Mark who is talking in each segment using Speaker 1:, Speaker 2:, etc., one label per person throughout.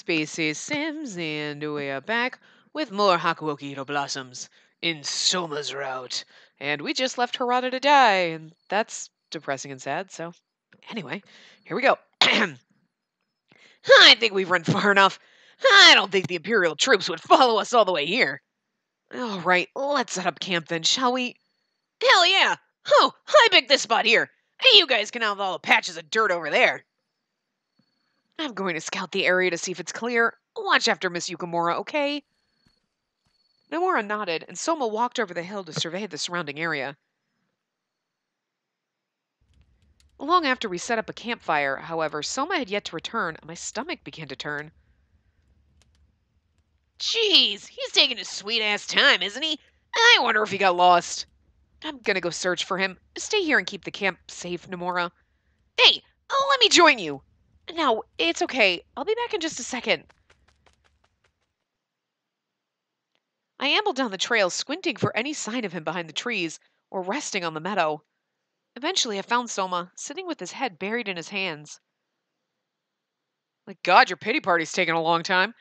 Speaker 1: Spacey Sims, and we are back with more Hakuoki blossoms in Soma's route. And we just left Harada to die, and that's depressing and sad, so anyway, here we go. I think we've run far enough. I don't think the Imperial troops would follow us all the way here. All right, let's set up camp then, shall we? Hell yeah! Oh, I picked this spot here. Hey, you guys can have all the patches of dirt over there. I'm going to scout the area to see if it's clear. Watch after Miss Yukimura, okay? Nomura nodded, and Soma walked over the hill to survey the surrounding area. Long after we set up a campfire, however, Soma had yet to return, and my stomach began to turn. Jeez, he's taking his sweet-ass time, isn't he? I wonder if he got lost. I'm gonna go search for him. Stay here and keep the camp safe, Nomura. Hey, let me join you. No, it's okay. I'll be back in just a second. I ambled down the trail, squinting for any sign of him behind the trees or resting on the meadow. Eventually, I found Soma, sitting with his head buried in his hands. My God, your pity party's taken a long time.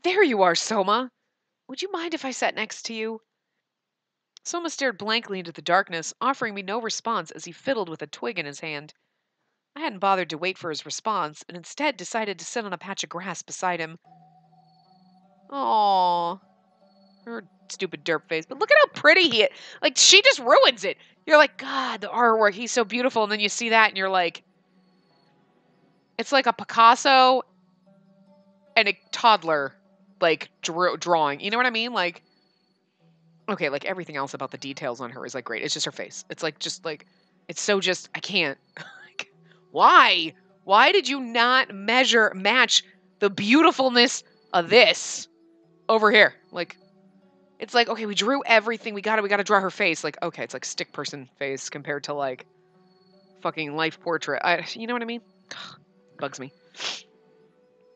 Speaker 1: There you are, Soma. Would you mind if I sat next to you? Soma stared blankly into the darkness, offering me no response as he fiddled with a twig in his hand. I hadn't bothered to wait for his response, and instead decided to sit on a patch of grass beside him. Aww. Her stupid derp face. But look at how pretty he is. Like, she just ruins it. You're like, God, the artwork, he's so beautiful. And then you see that and you're like, it's like a Picasso and a toddler, like, drawing. You know what I mean? Like, okay, like, everything else about the details on her is, like, great. It's just her face. It's, like, just, like, it's so just, I can't. Why? Why did you not match the beautifulness of this over here? Like, it's like, okay, we drew everything. We gotta draw her face. Like, okay, it's like stick person face compared to like fucking life portrait. You know what I mean? Bugs me.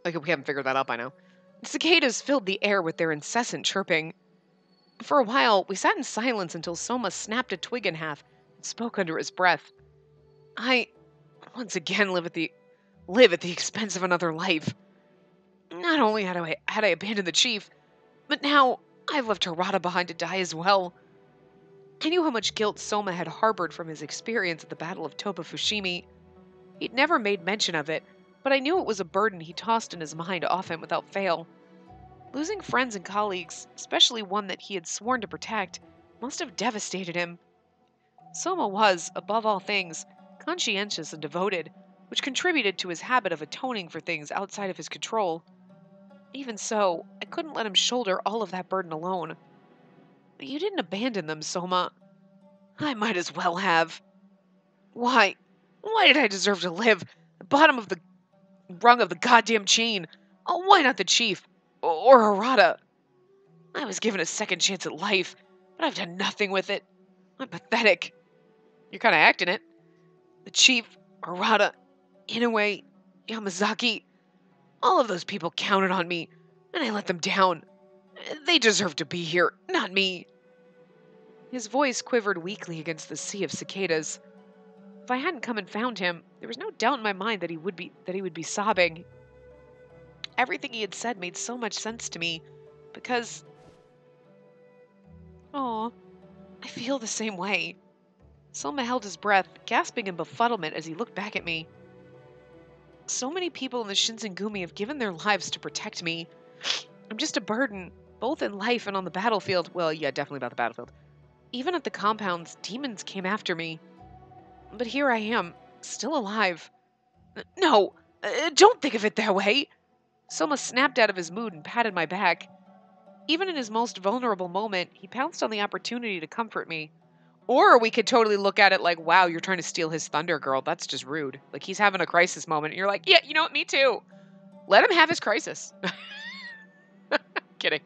Speaker 1: Like, we haven't figured that out by now. The cicadas filled the air with their incessant chirping. For a while, we sat in silence until Soma snapped a twig in half and spoke under his breath. I, once again, live at the expense of another life. Not only had I abandoned the chief, but now I've left Harada behind to die as well. I knew how much guilt Soma had harbored from his experience at the Battle of Toba Fushimi. He'd never made mention of it, but I knew it was a burden he tossed in his mind often without fail. Losing friends and colleagues, especially one that he had sworn to protect, must have devastated him. Soma was, above all things, conscientious and devoted, which contributed to his habit of atoning for things outside of his control. Even so, I couldn't let him shoulder all of that burden alone. You didn't abandon them, Soma. I might as well have. Why? Why did I deserve to live? The bottom of the rung of the goddamn chain. Oh, why not the chief? Or Harada? I was given a second chance at life, but I've done nothing with it. I'm pathetic. You're kind of acting it. The chief, Harada, Inoue, Yamazaki, all of those people counted on me, and I let them down. They deserve to be here, not me. His voice quivered weakly against the sea of cicadas. If I hadn't come and found him, there was no doubt in my mind that he would be sobbing. Everything he had said made so much sense to me, because... Aw, I feel the same way. Soma held his breath, gasping in befuddlement as he looked back at me. So many people in the Shinsengumi have given their lives to protect me. I'm just a burden, both in life and on the battlefield. Well, yeah, definitely about the battlefield. Even at the compounds, demons came after me. But here I am, still alive. No, don't think of it that way. Soma snapped out of his mood and patted my back. Even in his most vulnerable moment, he pounced on the opportunity to comfort me. Or we could totally look at it like, wow, you're trying to steal his thunder, girl. That's just rude. Like, he's having a crisis moment, and you're like, yeah, you know what, me too. Let him have his crisis. Kidding.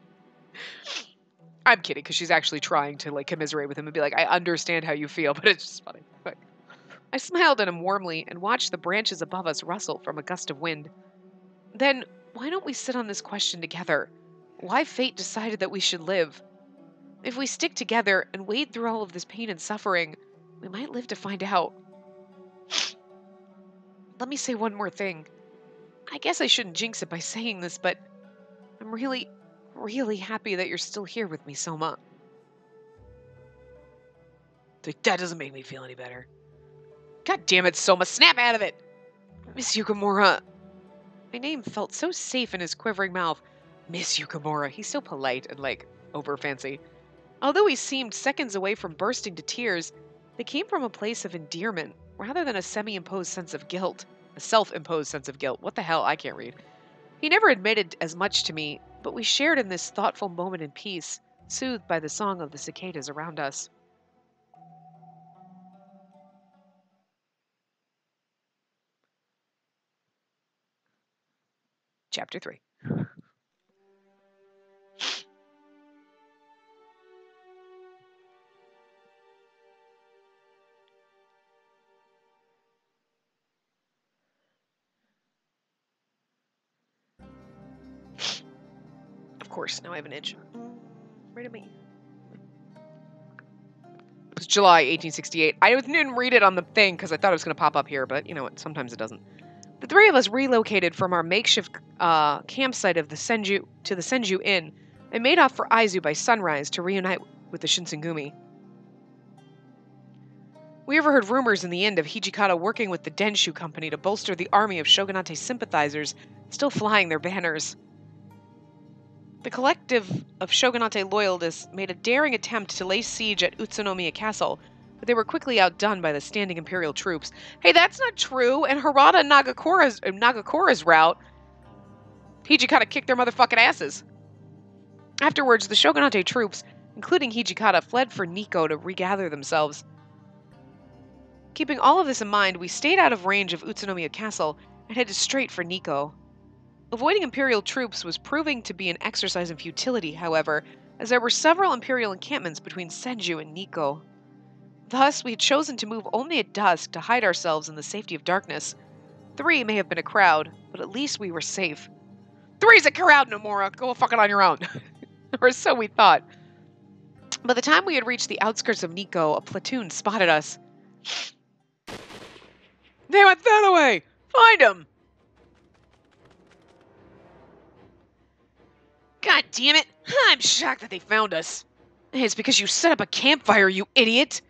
Speaker 1: I'm kidding, because she's actually trying to, like, commiserate with him and be like, I understand how you feel, but it's just funny. But I smiled at him warmly and watched the branches above us rustle from a gust of wind. Then, why don't we sit on this question together? Why fate decided that we should live? If we stick together and wade through all of this pain and suffering, we might live to find out. Let me say one more thing. I guess I shouldn't jinx it by saying this, but I'm really, really happy that you're still here with me, Soma. That doesn't make me feel any better. God damn it, Soma, snap out of it! Miss Yukimura. My name felt so safe in his quivering mouth. Miss Yukimura. He's so polite and, like, over fancy. Although he seemed seconds away from bursting to tears, they came from a place of endearment, rather than a semi-imposed sense of guilt. A self-imposed sense of guilt. What the hell? I can't read. He never admitted as much to me, but we shared in this thoughtful moment in peace, soothed by the song of the cicadas around us. Chapter 3. Of course, now I have an itch. Right at me. It was July 1868. I didn't read it on the thing because I thought it was going to pop up here, but you know what? Sometimes it doesn't. The three of us relocated from our makeshift campsite of the Senju to the Senju Inn and made off for Aizu by sunrise to reunite with the Shinsengumi. We overheard rumors in the inn of Hijikata working with the Denshu Company to bolster the army of Shogunate sympathizers still flying their banners. The collective of Shogunate loyalists made a daring attempt to lay siege at Utsunomiya Castle, but they were quickly outdone by the standing imperial troops. Hey, that's not true! And Harada Nagakura's route, Hijikata kicked their motherfucking asses. Afterwards, the Shogunate troops, including Hijikata, fled for Nikko to regather themselves. Keeping all of this in mind, we stayed out of range of Utsunomiya Castle and headed straight for Nikko. Avoiding Imperial troops was proving to be an exercise in futility, however, as there were several Imperial encampments between Senju and Nikko. Thus, we had chosen to move only at dusk to hide ourselves in the safety of darkness. 3 may have been a crowd, but at least we were safe. 3's a crowd, Nomura! Go fucking on your own! Or so we thought. By the time we had reached the outskirts of Nikko, a platoon spotted us. They went that way! Find them! God damn it! I'm shocked that they found us. It's because you set up a campfire, you idiot!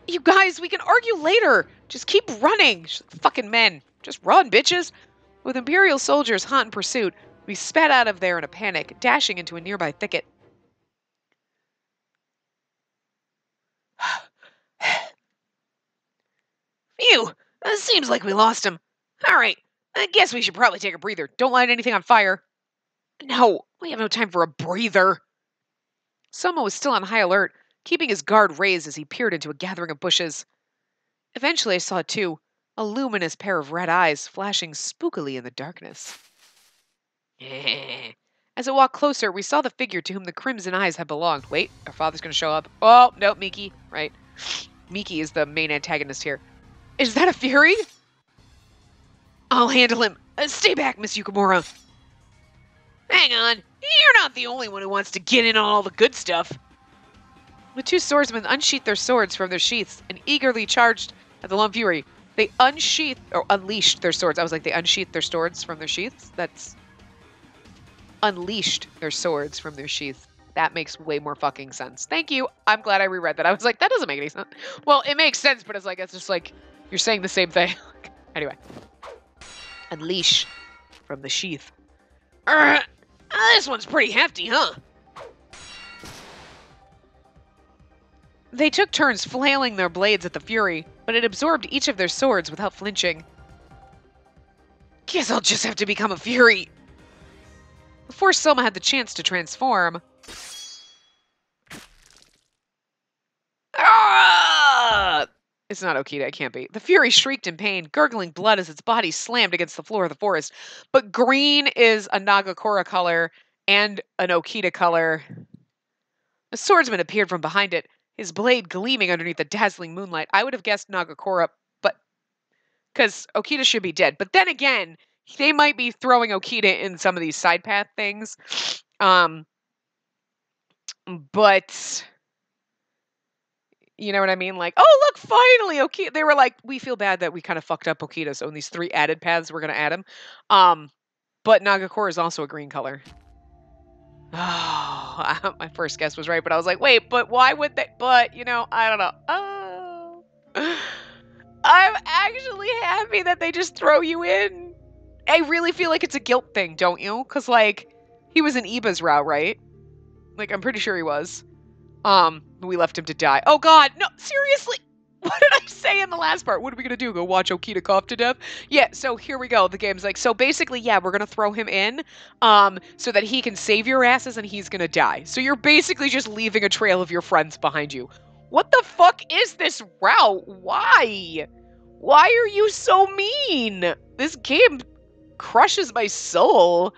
Speaker 1: You guys, we can argue later! Just keep running! Fucking men. Just run, bitches! With Imperial soldiers hot in pursuit, we sped out of there in a panic, dashing into a nearby thicket. Phew! Seems like we lost him. Alright, I guess we should probably take a breather. Don't light anything on fire. No, we have no time for a breather. Soma was still on high alert, keeping his guard raised as he peered into a gathering of bushes. Eventually I saw it too, a luminous pair of red eyes flashing spookily in the darkness. As it walked closer, we saw the figure to whom the crimson eyes had belonged. Wait, our father's going to show up. Oh, no, Miki. Right. Miki is the main antagonist here. Is that a Fury? I'll handle him. Stay back, Miss Yukimura. Hang on. You're not the only one who wants to get in on all the good stuff. The two swordsmen unsheathed their swords from their sheaths and eagerly charged at the lone Fury. They unleashed their swords. I was like, they unsheathed their swords from their sheaths? That's... Unleashed their swords from their sheaths. That makes way more fucking sense. Thank you. I'm glad I reread that. I was like, that doesn't make any sense. Well, it makes sense, but it's just like, you're saying the same thing. Anyway. Unleash from the sheath. This one's pretty hefty, huh? They took turns flailing their blades at the Fury, but it absorbed each of their swords without flinching. Guess I'll just have to become a Fury. Before Soma had the chance to transform... Ah! It's not Okita, it can't be. The Fury shrieked in pain, gurgling blood as its body slammed against the floor of the forest. But green is a Nagakura color and an Okita color. A swordsman appeared from behind it, his blade gleaming underneath the dazzling moonlight. I would have guessed Nagakura, but... because Okita should be dead. But then again, they might be throwing Okita in some of these side path things. But... you know what I mean? Like, oh, look, finally, Okita. They were like, we feel bad that we kind of fucked up Okita, so in these 3 added paths, we're going to add him. But Nagakura is also a green color. Oh, my first guess was right, but I was like, wait, but why would they? But, you know, I don't know. Oh. I'm actually happy that they just throw you in. I really feel like it's a guilt thing, don't you? Because, like, he was in Iba's route, right? Like, I'm pretty sure he was. We left him to die. Oh, God. No, seriously. What did I say in the last part? What are we going to do? Go watch Okita cough to death? Yeah, so here we go. The game's like, so basically, yeah, we're going to throw him in so that he can save your asses and he's going to die. So you're basically just leaving a trail of your friends behind you. What the fuck is this route? Why? Why are you so mean? This game crushes my soul.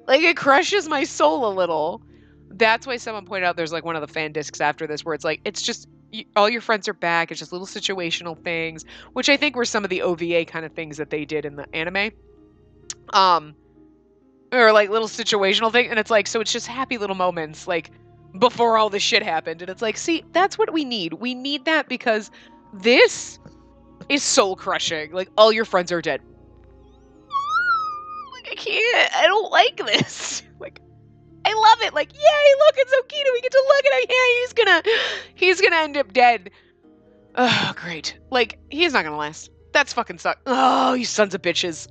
Speaker 1: Like, it crushes my soul a little. That's why someone pointed out there's like one of the fan discs after this where it's like, it's just, all your friends are back. It's just little situational things, which I think were some of the OVA kind of things that they did in the anime. Or like little situational thing. And it's like, so it's just happy little moments, like before all this shit happened. And it's like, see, that's what we need. We need that because this is soul crushing. Like, all your friends are dead. Like, I can't, I don't like this. Like, I love it. Like, yay, look, it's Okita. We get to look at him. Yeah, he's gonna end up dead. Oh, great. Like, he's not gonna last. That's fucking suck. Oh, you sons of bitches.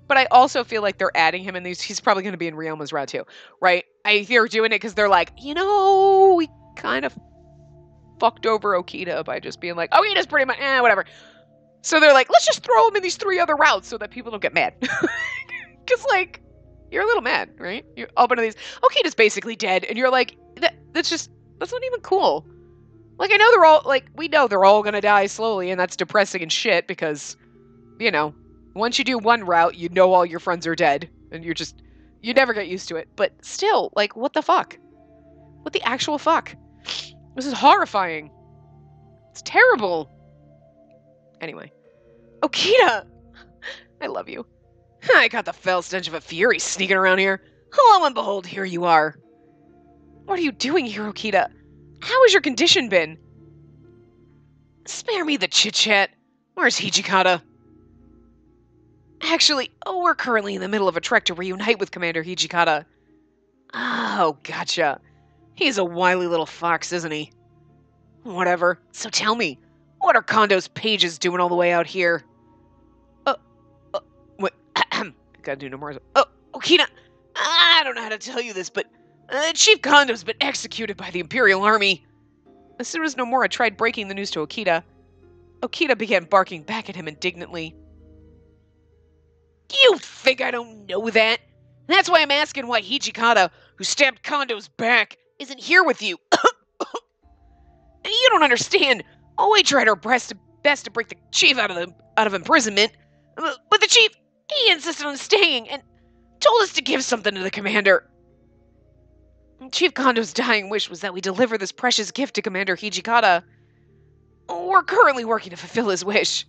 Speaker 1: But I also feel like they're adding him in these. He's probably gonna be in Ryoma's route too, right? They're doing it because they're like, you know, we kind of fucked over Okita by just being like, Okita's pretty much, whatever. So they're like, let's just throw him in these 3 other routes so that people don't get mad. Because, like, you're a little mad, right? You're up into these. Okita's basically dead, and you're like, that's not even cool. Like, I know they're all, like, we know they're all gonna die slowly, and that's depressing and shit, because, you know, once you do one route, you know all your friends are dead, and you never get used to it. But still, like, what the fuck? What the actual fuck? This is horrifying. It's terrible. Anyway. Okita! I love you. I got the foul stench of a fury sneaking around here. Lo and behold, here you are. What are you doing here, Okita? How has your condition been? Spare me the chit-chat. Where's Hijikata? Actually, we're currently in the middle of a trek to reunite with Commander Hijikata. Oh, gotcha. He's a wily little fox, isn't he? Whatever. So tell me, what are Kondo's pages doing all the way out here? What? Gotta do no more. Okita, I don't know how to tell you this, but Chief Kondo's been executed by the Imperial Army. As soon as Nomura tried breaking the news to Okita, Okita began barking back at him indignantly. You think I don't know that? That's why I'm asking why Hijikata, who stabbed Kondo's back, isn't here with you. You don't understand. We tried our best to break the chief out of imprisonment, but the chief, he insisted on staying and told us to give something to the commander. Chief Kondo's dying wish was that we deliver this precious gift to Commander Hijikata. We're currently working to fulfill his wish.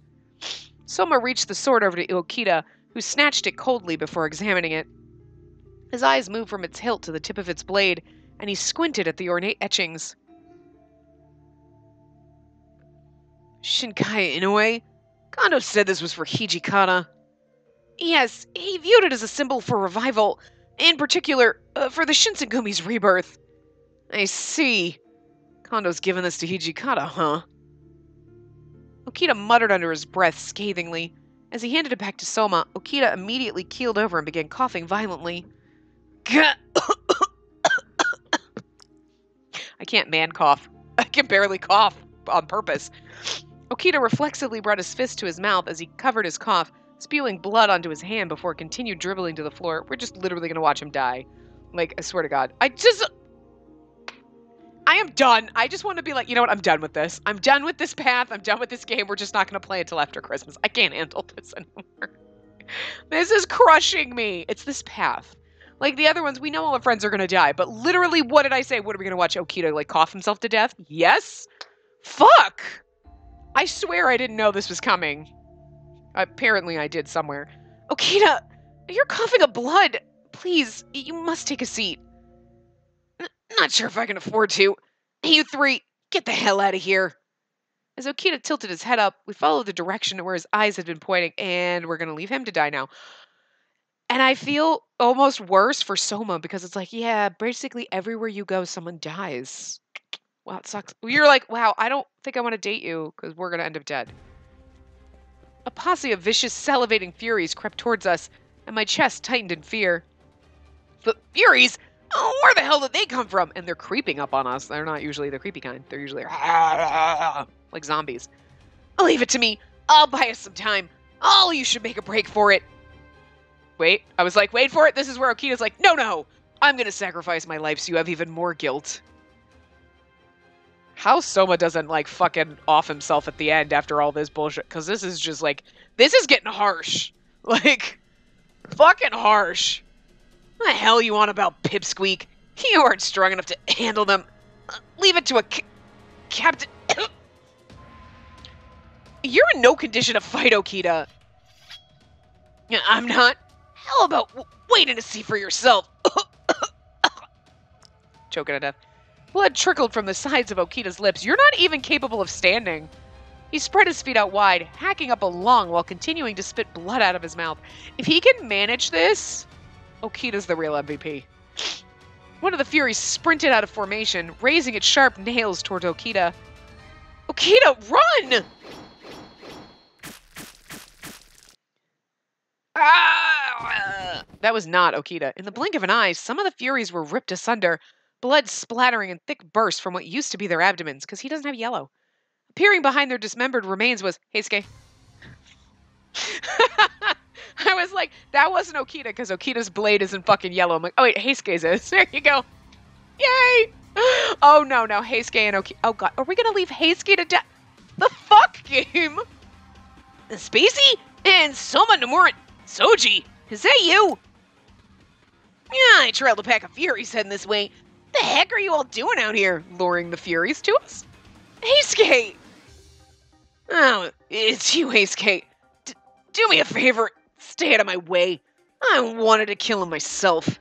Speaker 1: Soma reached the sword over to Okita, who snatched it coldly before examining it. His eyes moved from its hilt to the tip of its blade, and he squinted at the ornate etchings. Shinkai Inoue? Kondo said this was for Hijikata. Yes, he viewed it as a symbol for revival, in particular, for the Shinsegumi's rebirth. I see. Kondo's given this to Hijikata, huh? Okita muttered under his breath scathingly. As he handed it back to Soma, Okita immediately keeled over and began coughing violently. I can't man cough. I can barely cough on purpose. Okita reflexively brought his fist to his mouth as he covered his cough, spewing blood onto his hand before it continued dribbling to the floor. We're just literally going to watch him die. Like, I swear to God. I am done. I just want to be like, you know what? I'm done with this. I'm done with this path. I'm done with this game. We're just not going to play until after Christmas. I can't handle this anymore. This is crushing me. It's this path. Like, the other ones, we know all our friends are going to die. But literally, what did I say? What are we going to watch Okita, like, cough himself to death? Yes? Fuck! I swear I didn't know this was coming. Apparently I did somewhere. Okita, you're coughing up blood. Please, you must take a seat. Not sure if I can afford to. You 3, get the hell out of here. As Okita tilted his head up, we followed the direction where his eyes had been pointing, and we're going to leave him to die now. And I feel almost worse for Soma because it's like, yeah, basically everywhere you go, someone dies. Wow, it sucks. You're like, wow, I don't think I want to date you because we're going to end up dead. A posse of vicious, salivating furies crept towards us, and my chest tightened in fear. The furies? Oh, where the hell did they come from? And they're creeping up on us. They're not usually the creepy kind. They're usually like zombies. Leave it to me. I'll buy us some time. Oh, you should make a break for it. Wait, I was like, wait for it. This is where Okita's like, no. I'm going to sacrifice my life so you have even more guilt. How Soma doesn't, like, fucking off himself at the end after all this bullshit. Because this is just, like, this is getting harsh. Like, fucking harsh. What the hell you on about, Pipsqueak? You aren't strong enough to handle them. Leave it to a captain. You're in no condition to fight, Okita. I'm not. How about waiting to see for yourself? Choking to death. Blood trickled from the sides of Okita's lips. You're not even capable of standing. He spread his feet out wide, hacking up a lung while continuing to spit blood out of his mouth. If he can manage this, Okita's the real MVP. One of the Furies sprinted out of formation, raising its sharp nails toward Okita. Okita, run! Ah! That was not Okita. In the blink of an eye, some of the Furies were ripped asunder, blood splattering in thick bursts from what used to be their abdomens, because he doesn't have yellow. Appearing behind their dismembered remains was Heisuke. I was like, that wasn't Okita, because Okita's blade isn't fucking yellow. I'm like, oh wait, Heisuke's is. There you go. Yay! Oh no, Heisuke and Okita. Oh god, are we gonna leave Heisuke to death? The fuck, game? Spacey? And Soma Nomura Soji? Is that you? Yeah, I trailed a pack of Furies heading this way. The heck are you all doing out here? Luring the Furies to us? Heisuke! Oh, it's you, Heisuke. Do me a favor. Stay out of my way. I wanted to kill him myself.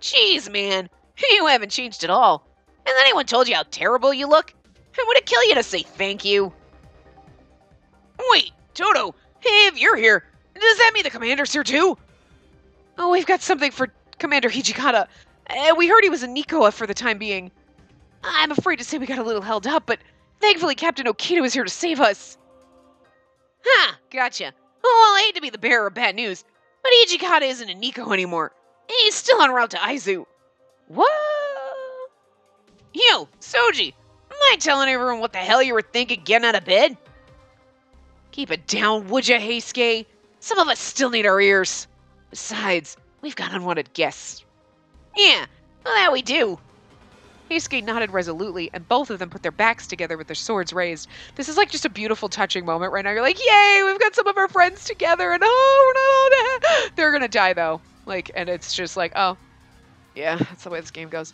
Speaker 1: Jeez, man. You haven't changed at all. Has anyone told you how terrible you look? And would it kill you to say thank you? Wait, Toto, if you're here, does that mean the commander's here too? Oh, we've got something for Commander Hijikata. We heard he was in Nikoa for the time being. I'm afraid to say we got a little held up, but thankfully Captain Okita was here to save us. Ha, gotcha. Oh, well, I hate to be the bearer of bad news, but Hijikata isn't in Nico anymore. He's still en route to Aizu. What? Yo, Soji, am I telling everyone what the hell you were thinking getting out of bed? Keep it down, would ya, Heisuke? Some of us still need our ears. Besides, we've got unwanted guests. Yeah, well, that we do. Heisuke nodded resolutely, and both of them put their backs together with their swords raised. This is like just a beautiful, touching moment right now. You're like, yay, we've got some of our friends together, and oh, no, they're gonna die, though. Like, and it's just like, oh, yeah, that's the way this game goes.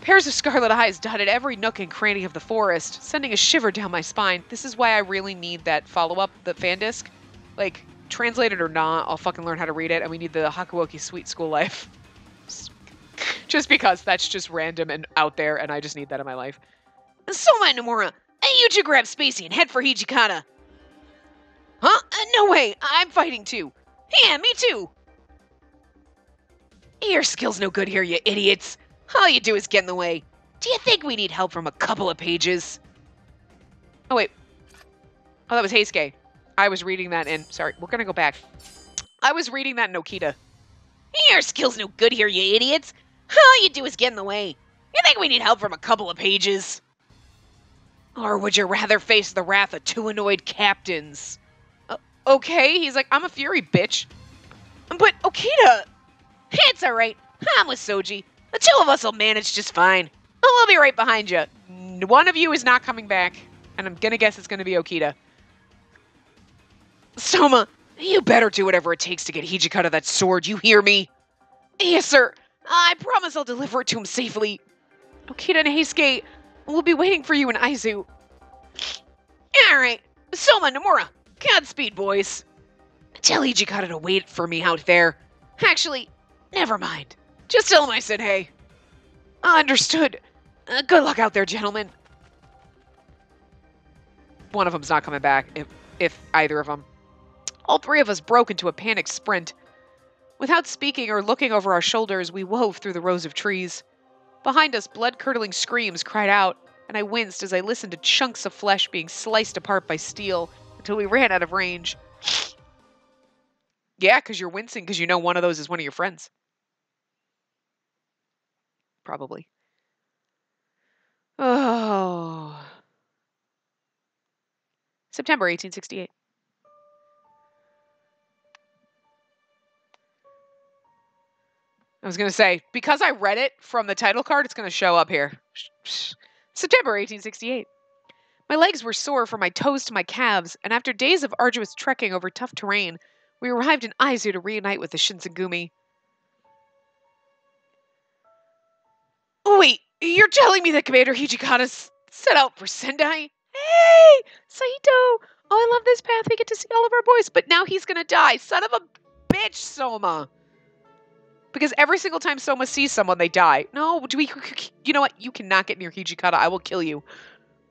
Speaker 1: Pairs of scarlet eyes dotted every nook and cranny of the forest, sending a shiver down my spine. This is why I really need that follow-up, the fan disc. Like, translated or not, I'll fucking learn how to read it, and we need the Hakuoki Sweet School Life. Just because that's just random and out there, and I just need that in my life. Soma Nomura, you two grab Spacey and head for Hijikata. Huh? No way, I'm fighting too. Yeah, me too. Your skill's no good here, you idiots. All you do is get in the way. Do you think we need help from a couple of pages? Oh, wait. Oh, that was Heisuke. I was reading that in... Sorry, we're gonna go back. I was reading that in Okita. Your skill's no good here, you idiots. All you do is get in the way. You think we need help from a couple of pages? Or would you rather face the wrath of two annoyed captains? Okay, he's like, I'm a fury, bitch. But, Okita! It's alright. I'm with Soji. The two of us will manage just fine. We'll be right behind you. One of you is not coming back, and I'm gonna guess it's gonna be Okita. Soma, you better do whatever it takes to get Hijikata that sword, you hear me? Yes, sir. I promise I'll deliver it to him safely. Okita and Heisuke will be waiting for you in Aizu. Alright, Soma, Nomura, Godspeed, boys. Tell Hijikata to wait for me out there. Actually, never mind. Just tell him I said hey. Understood. Good luck out there, gentlemen. One of them's not coming back, if either of them. All three of us broke into a panicked sprint. Without speaking or looking over our shoulders, we wove through the rows of trees. Behind us, blood-curdling screams cried out, and I winced as I listened to chunks of flesh being sliced apart by steel until we ran out of range. Yeah, because you're wincing because you know one of those is one of your friends. Probably. Oh. September 1868. I was going to say, because I read it from the title card, it's going to show up here. September 1868. My legs were sore from my toes to my calves, and after days of arduous trekking over tough terrain, we arrived in Aizu to reunite with the Shinsengumi. Wait, you're telling me that Commander Hijikata's set out for Sendai? Hey, Saito! Oh, I love this path. We get to see all of our boys, but now he's going to die. Son of a bitch, Soma. Because every single time Soma sees someone, they die. No, you know what? You cannot get near Hijikata. I will kill you.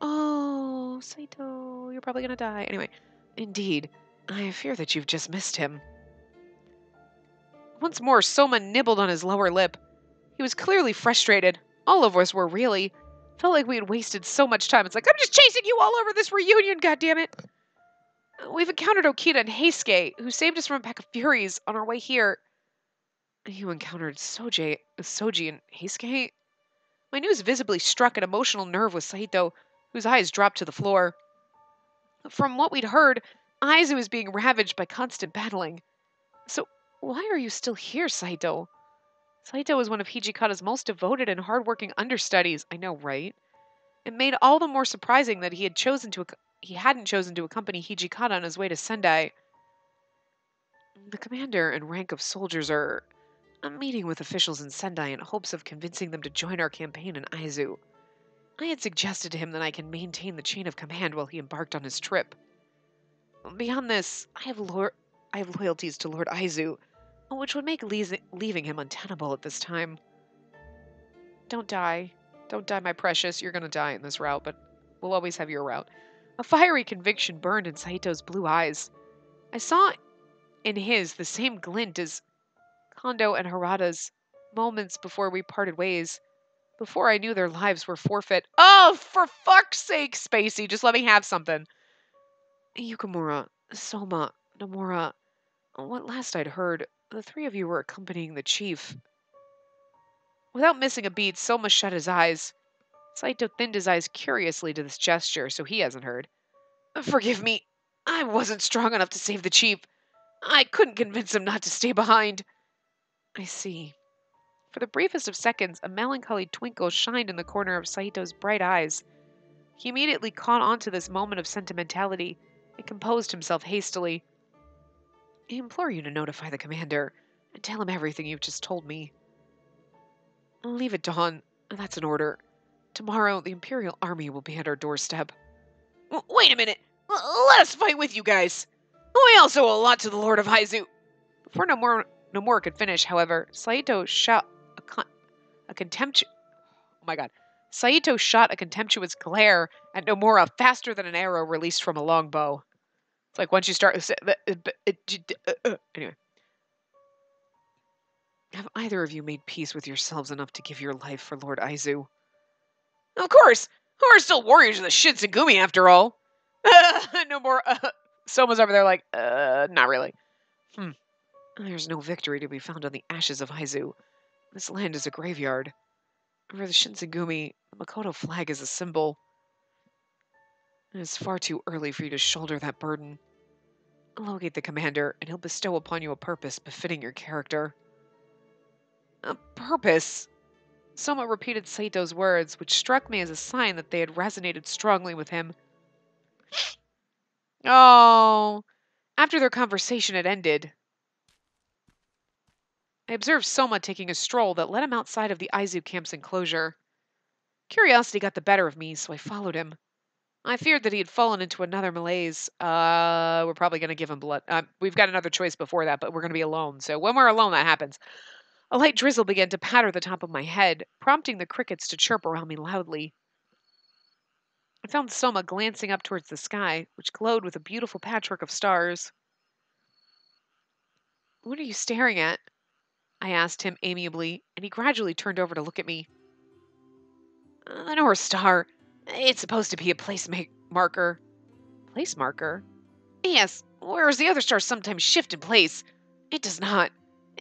Speaker 1: Oh, Saito, you're probably going to die. Anyway, indeed, I fear that you've just missed him. Once more, Soma nibbled on his lower lip. He was clearly frustrated. All of us were really. Felt like we had wasted so much time. It's like, I'm just chasing you all over this reunion, goddammit. We've encountered Okita and Heisuke, who saved us from a pack of furies on our way here. You encountered Soji and Heisuke? My news visibly struck an emotional nerve with Saito, whose eyes dropped to the floor. From what we'd heard, Aizu was being ravaged by constant battling. So, why are you still here, Saito? Saito was one of Hijikata's most devoted and hardworking understudies. I know, right? It made all the more surprising that he hadn't chosen to accompany Hijikata on his way to Sendai. The commander and rank of soldiers are meeting with officials in Sendai in hopes of convincing them to join our campaign in Aizu. I had suggested to him that I can maintain the chain of command while he embarked on his trip. Beyond this, I have loyalties to Lord Aizu, which would make leaving him untenable at this time. Don't die. Don't die, my precious. You're going to die in this route, but we'll always have your route. A fiery conviction burned in Saito's blue eyes. I saw in his the same glint as Kondo and Harada's moments before we parted ways. Before I knew their lives were forfeit. Oh, for fuck's sake, Spacey. Just let me have something. Yukimura, Soma, Nomura. What last I'd heard, the three of you were accompanying the chief. Without missing a beat, Soma shut his eyes. Saito thinned his eyes curiously to this gesture, so he hasn't heard. Forgive me. I wasn't strong enough to save the chief. I couldn't convince him not to stay behind. I see. For the briefest of seconds, a melancholy twinkle shined in the corner of Saito's bright eyes. He immediately caught on to this moment of sentimentality and composed himself hastily. I implore you to notify the commander and tell him everything you've just told me. Leave at dawn. That's an order. Tomorrow, the Imperial Army will be at our doorstep. Wait a minute. Let us fight with you guys. We also owe a lot to the Lord of Aizu. Before Nomura could finish, however, Saito shot a contemptuous glare at Nomura faster than an arrow released from a longbow. It's like once you start... Anyway. Have either of you made peace with yourselves enough to give your life for Lord Aizu? Of course! Who are still warriors of the Shinsengumi, after all? No more... Soma's over there like, not really. There's no victory to be found on the ashes of Aizu. This land is a graveyard. For the Shinsengumi, the Makoto flag is a symbol. It is far too early for you to shoulder that burden. Locate the commander, and he'll bestow upon you a purpose befitting your character. A purpose? Soma repeated Saito's words, which struck me as a sign that they had resonated strongly with him. Oh, after their conversation had ended, I observed Soma taking a stroll that led him outside of the Aizu camp's enclosure. Curiosity got the better of me, so I followed him. I feared that he had fallen into another malaise. We're probably going to give him blood. We've got another choice before that, but we're going to be alone. So when we're alone, that happens. A light drizzle began to patter the top of my head, prompting the crickets to chirp around me loudly. I found Soma glancing up towards the sky, which glowed with a beautiful patchwork of stars. What are you staring at? I asked him amiably, and he gradually turned over to look at me. The North Star, it's supposed to be a place marker. Place marker? Yes, whereas the other stars sometimes shift in place. It does not.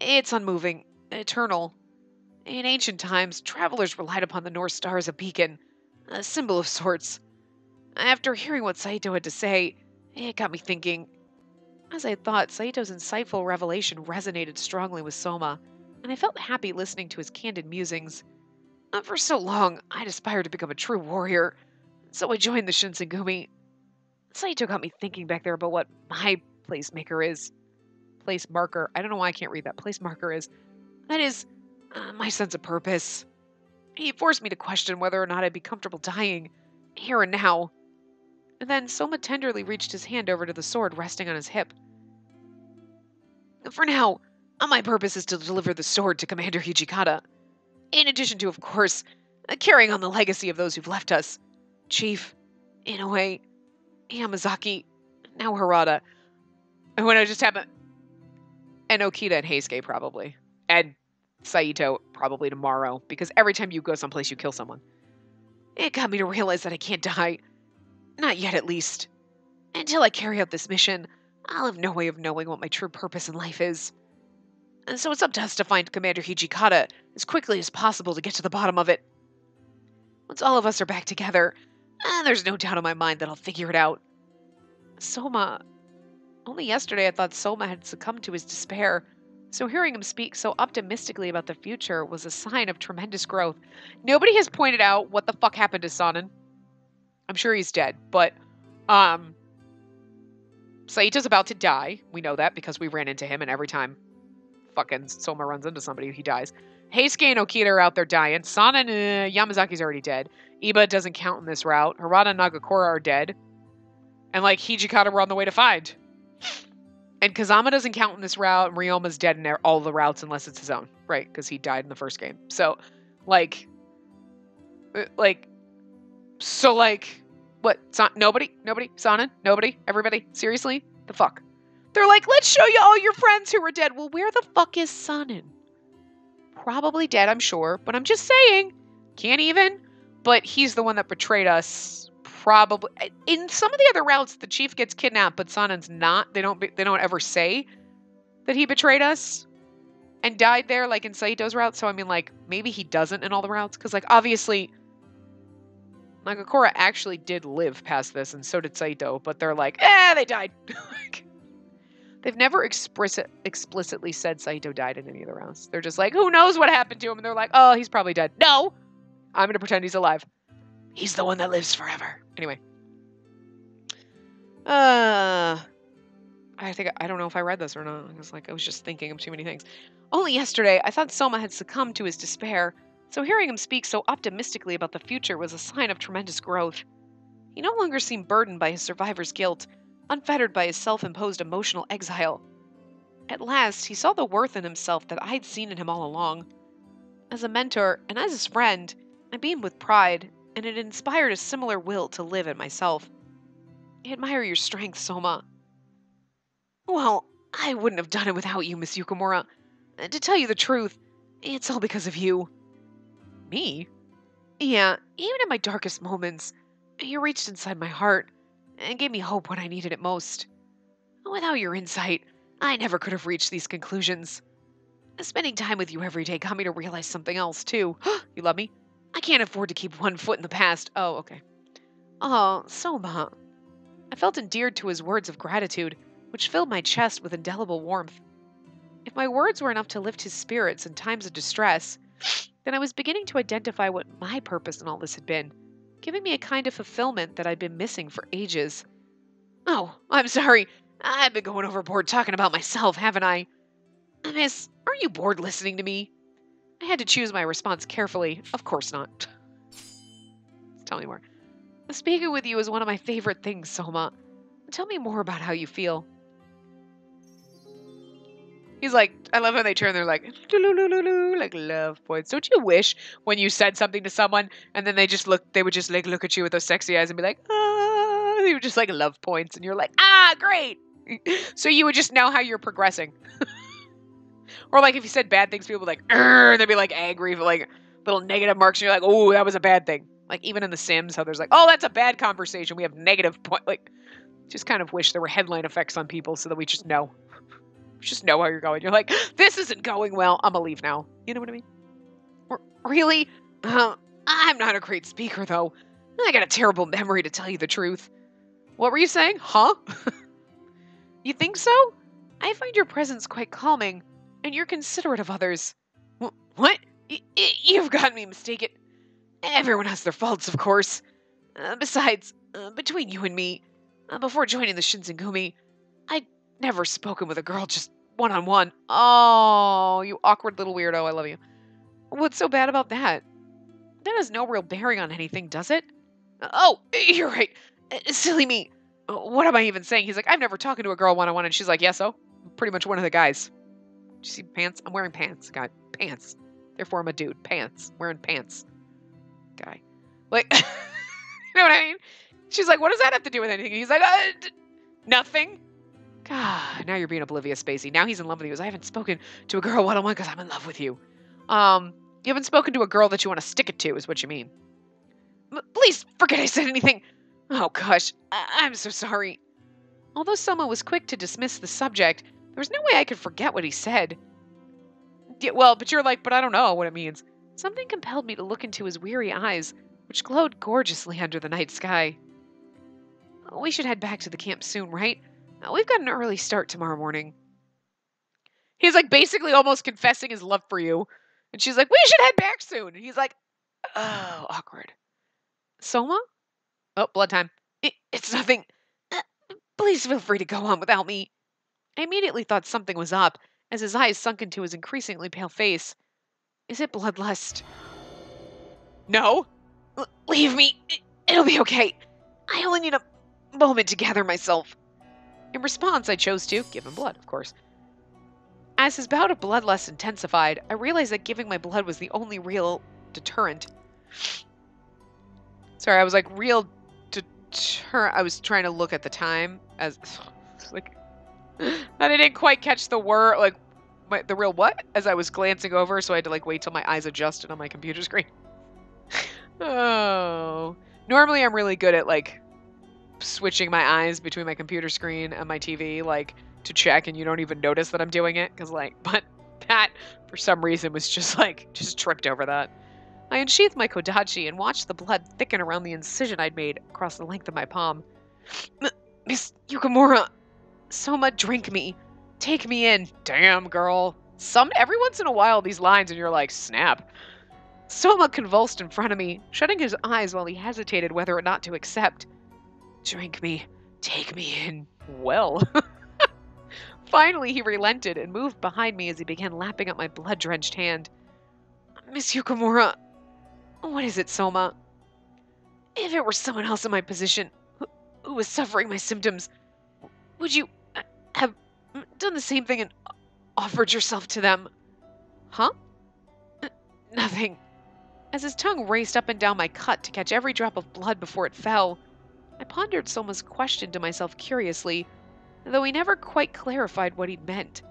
Speaker 1: It's unmoving, eternal. In ancient times, travelers relied upon the North Star as a beacon, a symbol of sorts. After hearing what Saito had to say, it got me thinking. As I thought, Saito's insightful revelation resonated strongly with Soma, and I felt happy listening to his candid musings. For so long, I'd aspired to become a true warrior, so I joined the Shinsengumi. Saito got me thinking back there about what my placemaker is. Place marker. I don't know why I can't read that. Place marker is. That is, my sense of purpose. He forced me to question whether or not I'd be comfortable dying, here and now. And then Soma tenderly reached his hand over to the sword resting on his hip. For now, my purpose is to deliver the sword to Commander Hijikata. In addition to, of course, carrying on the legacy of those who've left us. Chief, Inoue, Yamazaki, now Harada. And when I just haven't... And Okita and Heisuke, probably. And Saito, probably tomorrow. Because every time you go someplace, you kill someone. It got me to realize that I can't die. Not yet, at least. Until I carry out this mission, I'll have no way of knowing what my true purpose in life is. And so it's up to us to find Commander Hijikata as quickly as possible to get to the bottom of it. Once all of us are back together, there's no doubt in my mind that I'll figure it out. Soma. Only yesterday I thought Soma had succumbed to his despair, so hearing him speak so optimistically about the future was a sign of tremendous growth. Nobody has pointed out what the fuck happened to Sanan. I'm sure he's dead, but, Saito's about to die. We know that because we ran into him, and every time fucking Soma runs into somebody, he dies. Heisuke and Okita are out there dying. Sana and Yamazaki's already dead. Iba doesn't count in this route. Harada and Nagakura are dead. And, like, Hijikata we're on the way to find. And Kazama doesn't count in this route. And Ryoma's dead in all the routes unless it's his own. Right, because he died in the first game. So, like... What? Nobody? Nobody? Sanan? Nobody? Everybody? Seriously? The fuck? They're like, let's show you all your friends who were dead. Well, where the fuck is Sanan? Probably dead, I'm sure. But I'm just saying. Can't even. But he's the one that betrayed us. Probably. In some of the other routes, the chief gets kidnapped, but Sanan's not. They don't ever say that he betrayed us and died there, like in Saito's route. So, I mean, like, maybe he doesn't in all the routes. Because, like, obviously, Nagakura actually did live past this, and so did Saito. But they're like, they died. They've never explicitly said Saito died in any of the rounds. They're just like, who knows what happened to him? And they're like, oh, he's probably dead. No! I'm going to pretend he's alive. He's the one that lives forever. Anyway. I don't know if I read this or not. I was just thinking of too many things. Only yesterday, I thought Soma had succumbed to his despair, so hearing him speak so optimistically about the future was a sign of tremendous growth. He no longer seemed burdened by his survivor's guilt, unfettered by his self-imposed emotional exile. At last, he saw the worth in himself that I'd seen in him all along. As a mentor, and as his friend, I beamed with pride, and it inspired a similar will to live in myself. I admire your strength, Soma. Well, I wouldn't have done it without you, Miss Yukimura. To tell you the truth, it's all because of you. Me? Yeah, even in my darkest moments, you reached inside my heart, and gave me hope when I needed it most. Without your insight, I never could have reached these conclusions. Spending time with you every day got me to realize something else, too. You love me? I can't afford to keep one foot in the past. Oh, okay. Oh, Soma. I felt endeared to his words of gratitude, which filled my chest with indelible warmth. If my words were enough to lift his spirits in times of distress, then I was beginning to identify what my purpose in all this had been, giving me a kind of fulfillment that I'd been missing for ages. Oh, I'm sorry. I've been going overboard talking about myself, haven't I? Miss, aren't you bored listening to me? I had to choose my response carefully. Of course not. Tell me more. Speaking with you is one of my favorite things, Soma. Tell me more about how you feel. He's like, I love how they turn, they're like, like love points. Don't you wish when you said something to someone and then they would just like look at you with those sexy eyes and be like, ah, they would just like love points and you're like, ah, great. So you would just know how you're progressing. Or like if you said bad things, people would be like, "Arr," they'd be like angry for like little negative marks, and you're like, oh, that was a bad thing. Like even in The Sims, how there's like, oh, that's a bad conversation. We have negative point. Like, just kind of wish there were headline effects on people so that we just know. Just know how you're going. You're like, this isn't going well. I'm gonna leave now. You know what I mean? Really? I'm not a great speaker though. I got a terrible memory to tell you the truth. What were you saying? Huh? You think so? I find your presence quite calming, and you're considerate of others. What? You've got me mistaken. Everyone has their faults, of course. Besides, between you and me, before joining the Shinsengumi, I'd never spoken with a girl just one-on-one. Oh, you awkward little weirdo. I love you. What's so bad about that? That has no real bearing on anything, does it? Oh, you're right. Silly me. What am I even saying? He's like, I've never talked to a girl one-on-one. And she's like, yeah, so? I'm pretty much one of the guys. Do you see pants? I'm wearing pants. God, pants. Therefore, I'm a dude. Pants. Wearing pants. Guy. Like, you know what I mean? She's like, what does that have to do with anything? He's like, nothing. God, now you're being oblivious, Spacey. Now he's in love with you. Because I haven't spoken to a girl one-on-one because I'm in love with you. You haven't spoken to a girl that you want to stick it to, is what you mean. Please forget I said anything. Oh, gosh. I'm so sorry. Although Soma was quick to dismiss the subject, there was no way I could forget what he said. Yeah, well, but you're like, but I don't know what it means. Something compelled me to look into his weary eyes, which glowed gorgeously under the night sky. We should head back to the camp soon, right? We've got an early start tomorrow morning. He's like basically almost confessing his love for you. And she's like, we should head back soon. And he's like, oh, awkward. Soma? Oh, blood time. It's nothing. Please feel free to go on without me. I immediately thought something was up, as his eyes sunk into his increasingly pale face. Is it bloodlust? No. Leave me. It'll be okay. I only need a moment to gather myself. In response, I chose to give him blood, of course. As his bout of bloodlust intensified, I realized that giving my blood was the only real deterrent. Sorry, I was like, real deterrent. I was trying to look at the time as, like, and I didn't quite catch the word, like, the real what? As I was glancing over, so I had to, like, wait till my eyes adjusted on my computer screen. Oh. Normally I'm really good at, like, switching my eyes between my computer screen and my TV, like, to check, and you don't even notice that I'm doing it, because, like, but that, for some reason, was just, like, just tripped over that. I unsheathed my kodachi and watched the blood thicken around the incision I'd made across the length of my palm. Miss Yukamura, Soma, drink me. Take me in. Damn, girl. Every once in a while, these lines, and you're like, snap. Soma convulsed in front of me, shutting his eyes while he hesitated whether or not to accept. Drink me. Take me in. Well. Finally, he relented and moved behind me as he began lapping up my blood-drenched hand. Miss Yukamura. What is it, Soma? If it were someone else in my position, who was suffering my symptoms, would you have done the same thing and offered yourself to them? Huh? Nothing. As his tongue raced up and down my cut to catch every drop of blood before it fell, I pondered Soma's question to myself curiously, though he never quite clarified what he'd meant.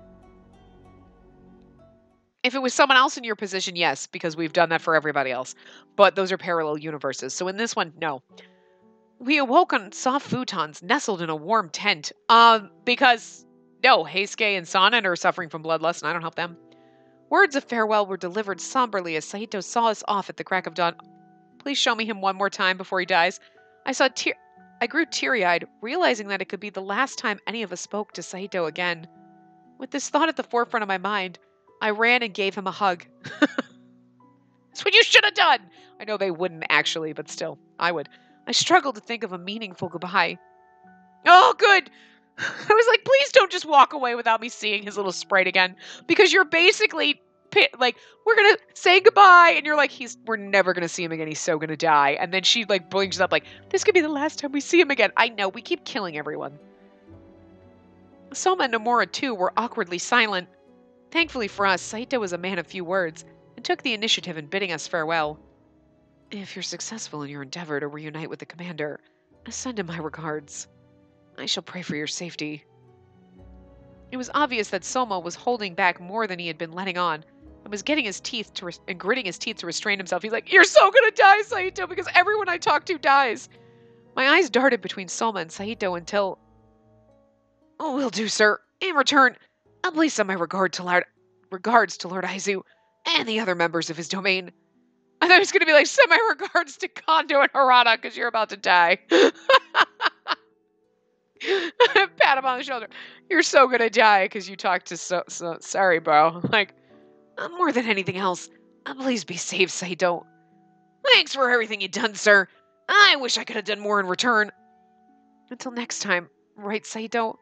Speaker 1: If it was someone else in your position, yes, because we've done that for everybody else. But those are parallel universes. So in this one, no. We awoke on soft futons, nestled in a warm tent. Because, no, Heisuke and Sanan are suffering from bloodlust, and I don't help them. Words of farewell were delivered somberly as Saito saw us off at the crack of dawn. Please show me him one more time before he dies. I grew teary-eyed, realizing that it could be the last time any of us spoke to Saito again. With this thought at the forefront of my mind, I ran and gave him a hug. That's what you should have done! I know they wouldn't actually, but still, I would. I struggled to think of a meaningful goodbye. Oh, good! I was like, please don't just walk away without me seeing his little sprite again. Because you're basically, like, we're gonna say goodbye, and you're like, we're never gonna see him again, he's so gonna die. And then she, like, blinks up like, this could be the last time we see him again. I know, we keep killing everyone. Soma and Nomura, too, were awkwardly silent. Thankfully for us, Saito was a man of few words, and took the initiative in bidding us farewell. If you're successful in your endeavor to reunite with the commander, send him my regards. I shall pray for your safety. It was obvious that Soma was holding back more than he had been letting on, and was getting his teeth and gritting his teeth to restrain himself. He's like, "You're so gonna die, Saito, because everyone I talk to dies." My eyes darted between Soma and Saito until... "Oh, will do, sir. In return, I'll place on my regards to Lord Aizu and the other members of his domain." I thought he was going to be like, "Send my regards to Kondo and Harada because you're about to die." Pat him on the shoulder. "You're so going to die because you talked to sorry, bro." Like, more than anything else, please be safe, Saito. Thanks for everything you've done, sir. I wish I could have done more in return. Until next time, right, Saito?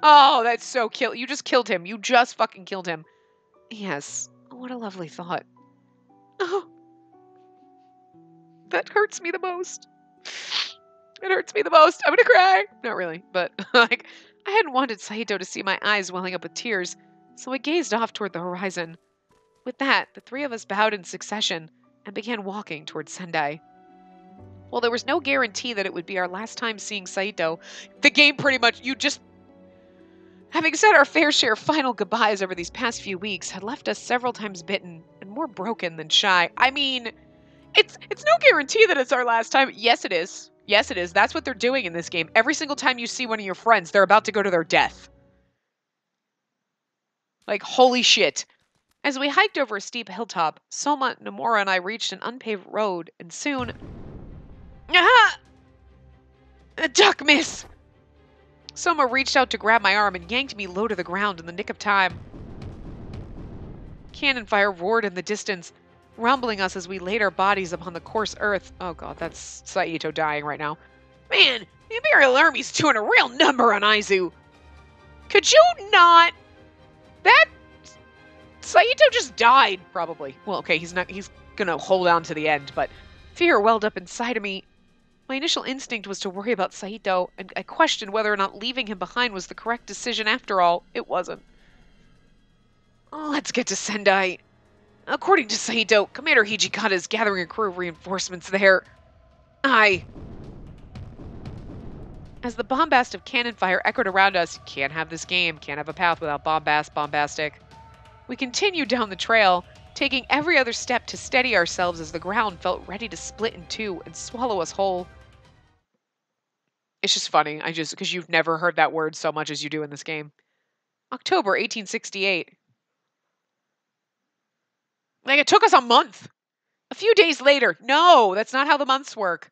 Speaker 1: Oh, that's so kill. You just killed him. You just fucking killed him. Yes. What a lovely thought. Oh. That hurts me the most. It hurts me the most. I'm gonna cry. Not really, but like, I hadn't wanted Saito to see my eyes welling up with tears, so I gazed off toward the horizon. With that, the three of us bowed in succession and began walking towards Sendai. While there was no guarantee that it would be our last time seeing Saito, the game pretty much, having said our fair share of final goodbyes over these past few weeks, had left us several times bitten and more broken than shy. I mean, it's no guarantee that it's our last time. Yes, it is. Yes, it is. That's what they're doing in this game. Every single time you see one of your friends, they're about to go to their death. Like, holy shit. As we hiked over a steep hilltop, Soma, Nomura, and I reached an unpaved road, and soon... Aha! A duck miss! Soma reached out to grab my arm and yanked me low to the ground in the nick of time. Cannon fire roared in the distance, rumbling us as we laid our bodies upon the coarse earth. Oh god, that's Saito dying right now. Man, the Imperial Army's doing a real number on Aizu. Could you not... That... Saito just died, probably. Well, okay, he's gonna hold on to the end, but fear welled up inside of me. My initial instinct was to worry about Saito, and I questioned whether or not leaving him behind was the correct decision after all. It wasn't. Let's get to Sendai. According to Saito, Commander Hijikata is gathering a crew of reinforcements there. As the bombast of cannon fire echoed around us, can't have this game, can't have a path without bombastic. We continued down the trail, taking every other step to steady ourselves as the ground felt ready to split in two and swallow us whole. It's just funny, because you've never heard that word so much as you do in this game. October 1868. Like, it took us a month. A few days later. No, that's not how the months work.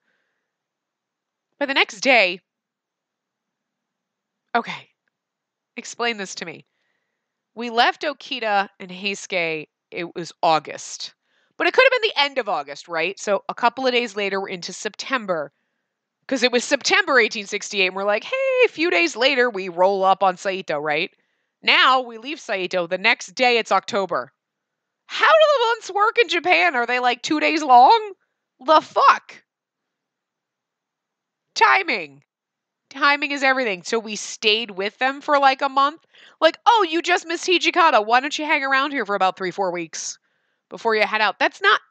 Speaker 1: By the next day... Okay. Explain this to me. We left Okita and Heisuke, it was August. But it could have been the end of August, right? So a couple of days later, we're into September. Because it was September 1868, and we're like, hey, a few days later, we roll up on Saito, right? Now, we leave Saito. The next day, it's October. How do the months work in Japan? Are they like 2 days long? The fuck? Timing. Timing is everything. So we stayed with them for like a month. Like, oh, you just missed Hijikata. Why don't you hang around here for about 3-4 weeks before you head out? That's not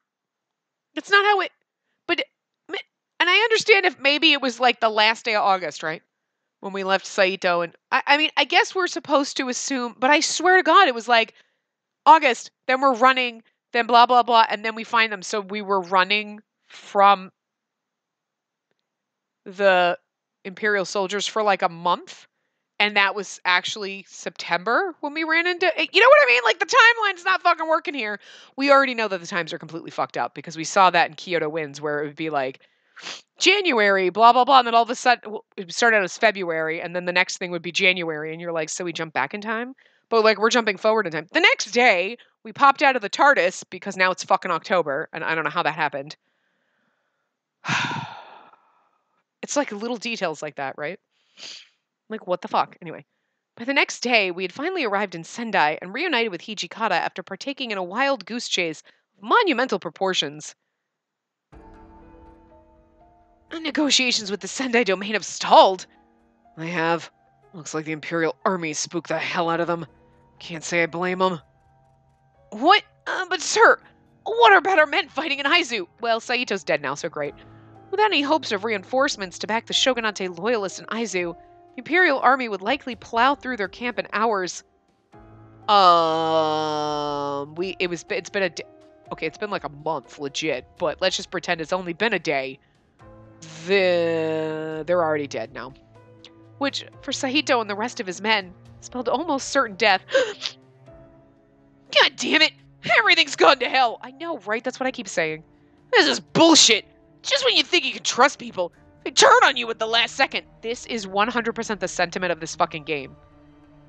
Speaker 1: how it, but, and I understand if maybe it was like the last day of August, right? When we left Saito. And I mean, I guess we're supposed to assume, but I swear to God, it was like August, then we're running, then blah, blah, blah, and then we find them. So we were running from the Imperial soldiers for like a month, and that was actually September when we ran into... You know what I mean? Like, the timeline's not fucking working here. We already know that the times are completely fucked up, because we saw that in Kyoto Winds, where it would be like, January, blah, blah, blah, and then all of a sudden, it started out as February, and then the next thing would be January, and you're like, so we jump back in time? But, like, we're jumping forward in time. The next day, we popped out of the TARDIS, because now it's fucking October, and I don't know how that happened. It's like little details like that, right? Like, what the fuck? Anyway, by the next day, we had finally arrived in Sendai and reunited with Hijikata after partaking in a wild goose chase of monumental proportions. Negotiations with the Sendai domain have stalled. They have. Looks like the Imperial Army spooked the hell out of them. Can't say I blame them. What? But sir, what are better men fighting in Aizu? Well, Saito's dead now, so great. Without any hopes of reinforcements to back the Shogunate loyalists in Aizu, The Imperial Army would likely plow through their camp in hours. It's been a day. Okay, it's been like a month, legit, but let's just pretend it's only been a day. They're already dead now. Which, for Saito and the rest of his men, spelled almost certain death. God damn it! Everything's gone to hell! I know, right? That's what I keep saying. This is bullshit! Just when you think you can trust people, they turn on you at the last second. This is 100% the sentiment of this fucking game.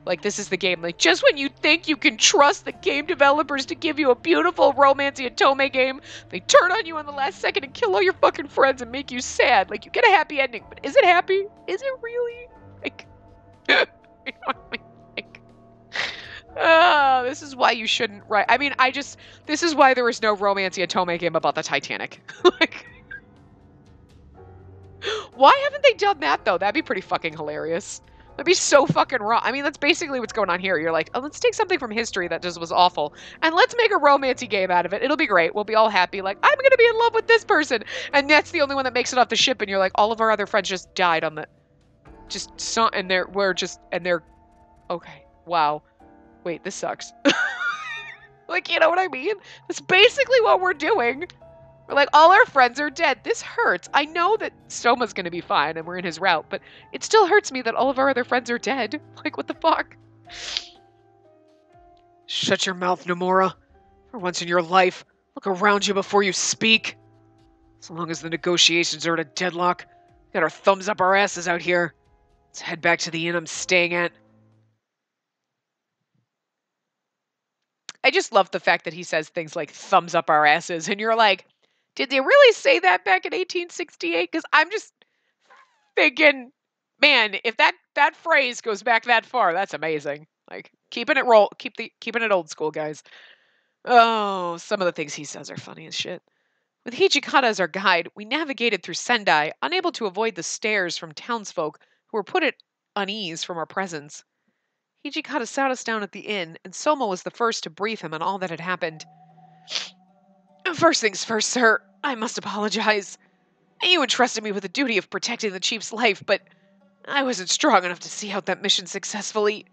Speaker 1: Like, this is the game. Like, just when you think you can trust the game developers to give you a beautiful romancy and Tome game, they turn on you on the last second and kill all your fucking friends and make you sad. Like, you get a happy ending, but is it happy? Is it really? Like, you know what I mean? Like, this is why you shouldn't write. I mean, this is why there was no romancy and Tome game about the Titanic. Like, why haven't they done that, though? That'd be pretty fucking hilarious. That'd be so fucking wrong. I mean, that's basically what's going on here. You're like, oh, let's take something from history that just was awful, and let's make a romancy game out of it. It'll be great. We'll be all happy. Like, I'm gonna be in love with this person, and that's the only one that makes it off the ship. And you're like, all of our other friends just died on the, they're, okay, wow, wait, this sucks. Like, you know what I mean? That's basically what we're doing. We're like, all our friends are dead. This hurts. I know that Soma's gonna be fine and we're in his route, but it still hurts me that all of our other friends are dead. Like, what the fuck? Shut your mouth, Nomura. For once in your life, look around you before you speak. So long as the negotiations are at a deadlock, we got our thumbs up our asses out here. Let's head back to the inn I'm staying at. I just love the fact that he says things like thumbs up our asses, and you're like, did they really say that back in 1868? Because I'm just thinking, man, if that phrase goes back that far, that's amazing. Like, keeping it old school, guys. Oh, some of the things he says are funny as shit. With Hijikata as our guide, we navigated through Sendai, unable to avoid the stares from townsfolk who were put at unease from our presence. Hijikata sat us down at the inn, and Soma was the first to brief him on all that had happened. First things first, sir. I must apologize. You entrusted me with the duty of protecting the chief's life, but I wasn't strong enough to see out that mission successfully.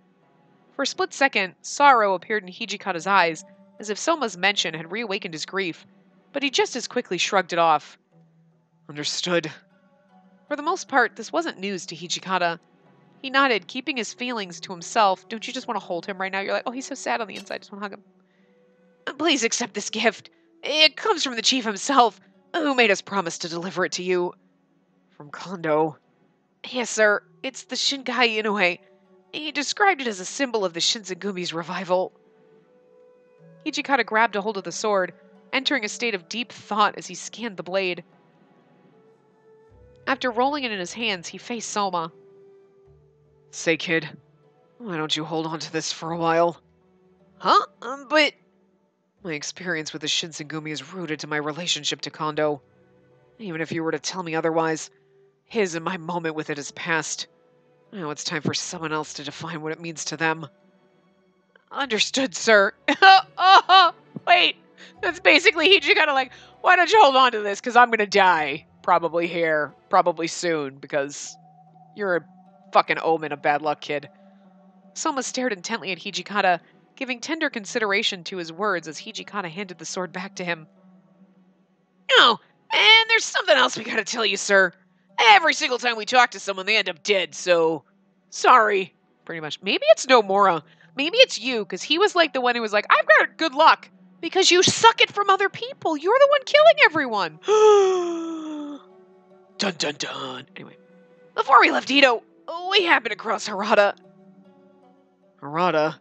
Speaker 1: For a split second, sorrow appeared in Hijikata's eyes, as if Soma's mention had reawakened his grief, but he just as quickly shrugged it off. Understood. For the most part, this wasn't news to Hijikata. He nodded, keeping his feelings to himself. Don't you just want to hold him right now? You're like, oh, he's so sad on the inside. I just want to hug him. Please accept this gift. It comes from the chief himself, who made us promise to deliver it to you. From Kondo. Yes, sir. It's the Shinkai Inoue. He described it as a symbol of the Shinsegumi's revival. Hijikata grabbed a hold of the sword, entering a state of deep thought as he scanned the blade. After rolling it in his hands, he faced Soma. Say, kid, why don't you hold on to this for a while? Huh? But... My experience with the Shinsengumi is rooted to my relationship to Kondo. Even if you were to tell me otherwise, his and my moment with it is past. Now it's time for someone else to define what it means to them. Understood, sir. Wait. That's basically he just kind of like, why don't you hold on to this? Because I'm going to die. Probably here. Probably soon. Because you're a fucking omen of bad luck, kid. Soma stared intently at Hijikata, giving tender consideration to his words as Hijikata handed the sword back to him. Oh, and there's something else we gotta tell you, sir. Every single time we talk to someone, they end up dead, so... Sorry. Pretty much. Maybe it's Nomura. Maybe it's you, because he was like the one who was like, I've got good luck. Because you suck it from other people. You're the one killing everyone. Dun dun dun. Anyway. Before we left Ito, we happened across Harada. Harada?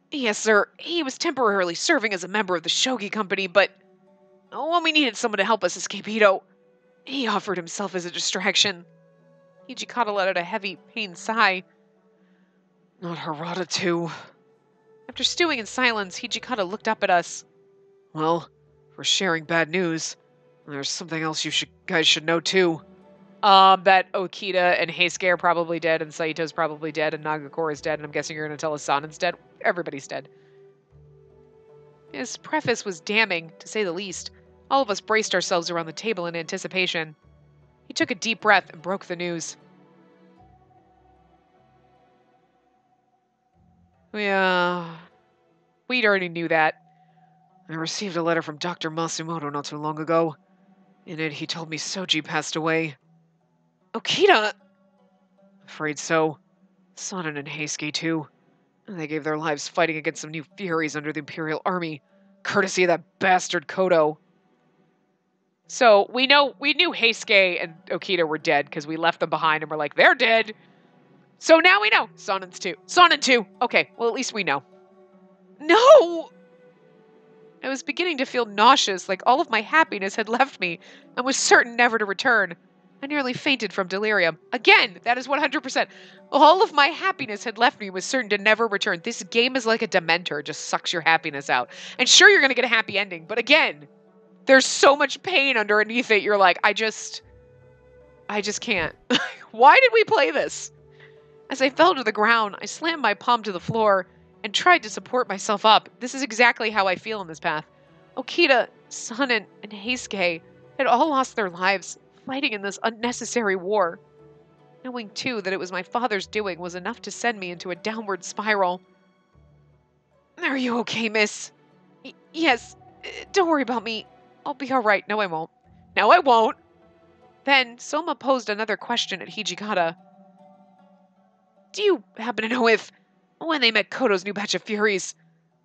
Speaker 1: Yes, sir. He was temporarily serving as a member of the Shogi Company, but when we needed someone to help us escape Ito, he offered himself as a distraction. Hijikata let out a heavy, pained sigh. Not Harada, too. After stewing in silence, Hijikata looked up at us. Well, for sharing bad news, there's something else you guys should know, too. That Okita and Heisuke are probably dead, and Saito's probably dead, and Nagakura is dead, and I'm guessing you're going to tell us Sanen's dead. Everybody's dead. His preface was damning, to say the least. All of us braced ourselves around the table in anticipation. He took a deep breath and broke the news. Yeah, we already knew that. I received a letter from Dr. Masumoto not too long ago. In it, he told me Soji passed away. Okita! Afraid so. Sonnen and Heisuke, too. They gave their lives fighting against some new furies under the Imperial Army, courtesy of that bastard Kodo. So we knew Heisuke and Okita were dead because we left them behind and we're like, they're dead. So now we know. Sonnen's too. Sonnen too. Okay, well at least we know. No! I was beginning to feel nauseous, like all of my happiness had left me and was certain never to return. I nearly fainted from delirium. Again, that is 100%. All of my happiness had left me, was certain to never return. This game is like a dementor, just sucks your happiness out. And sure, you're going to get a happy ending, but again, there's so much pain underneath it. You're like, I just can't. Why did we play this? As I fell to the ground, I slammed my palm to the floor and tried to support myself up. This is exactly how I feel in this path. Okita, Sonnen, and Heisuke had all lost their lives fighting in this unnecessary war. Knowing, too, that it was my father's doing was enough to send me into a downward spiral. Are you okay, miss? Yes. Don't worry about me. I'll be all right. No, I won't. No, I won't. Then Soma posed another question at Hijikata. Do you happen to know if, when they met Kodo's new batch of Furies,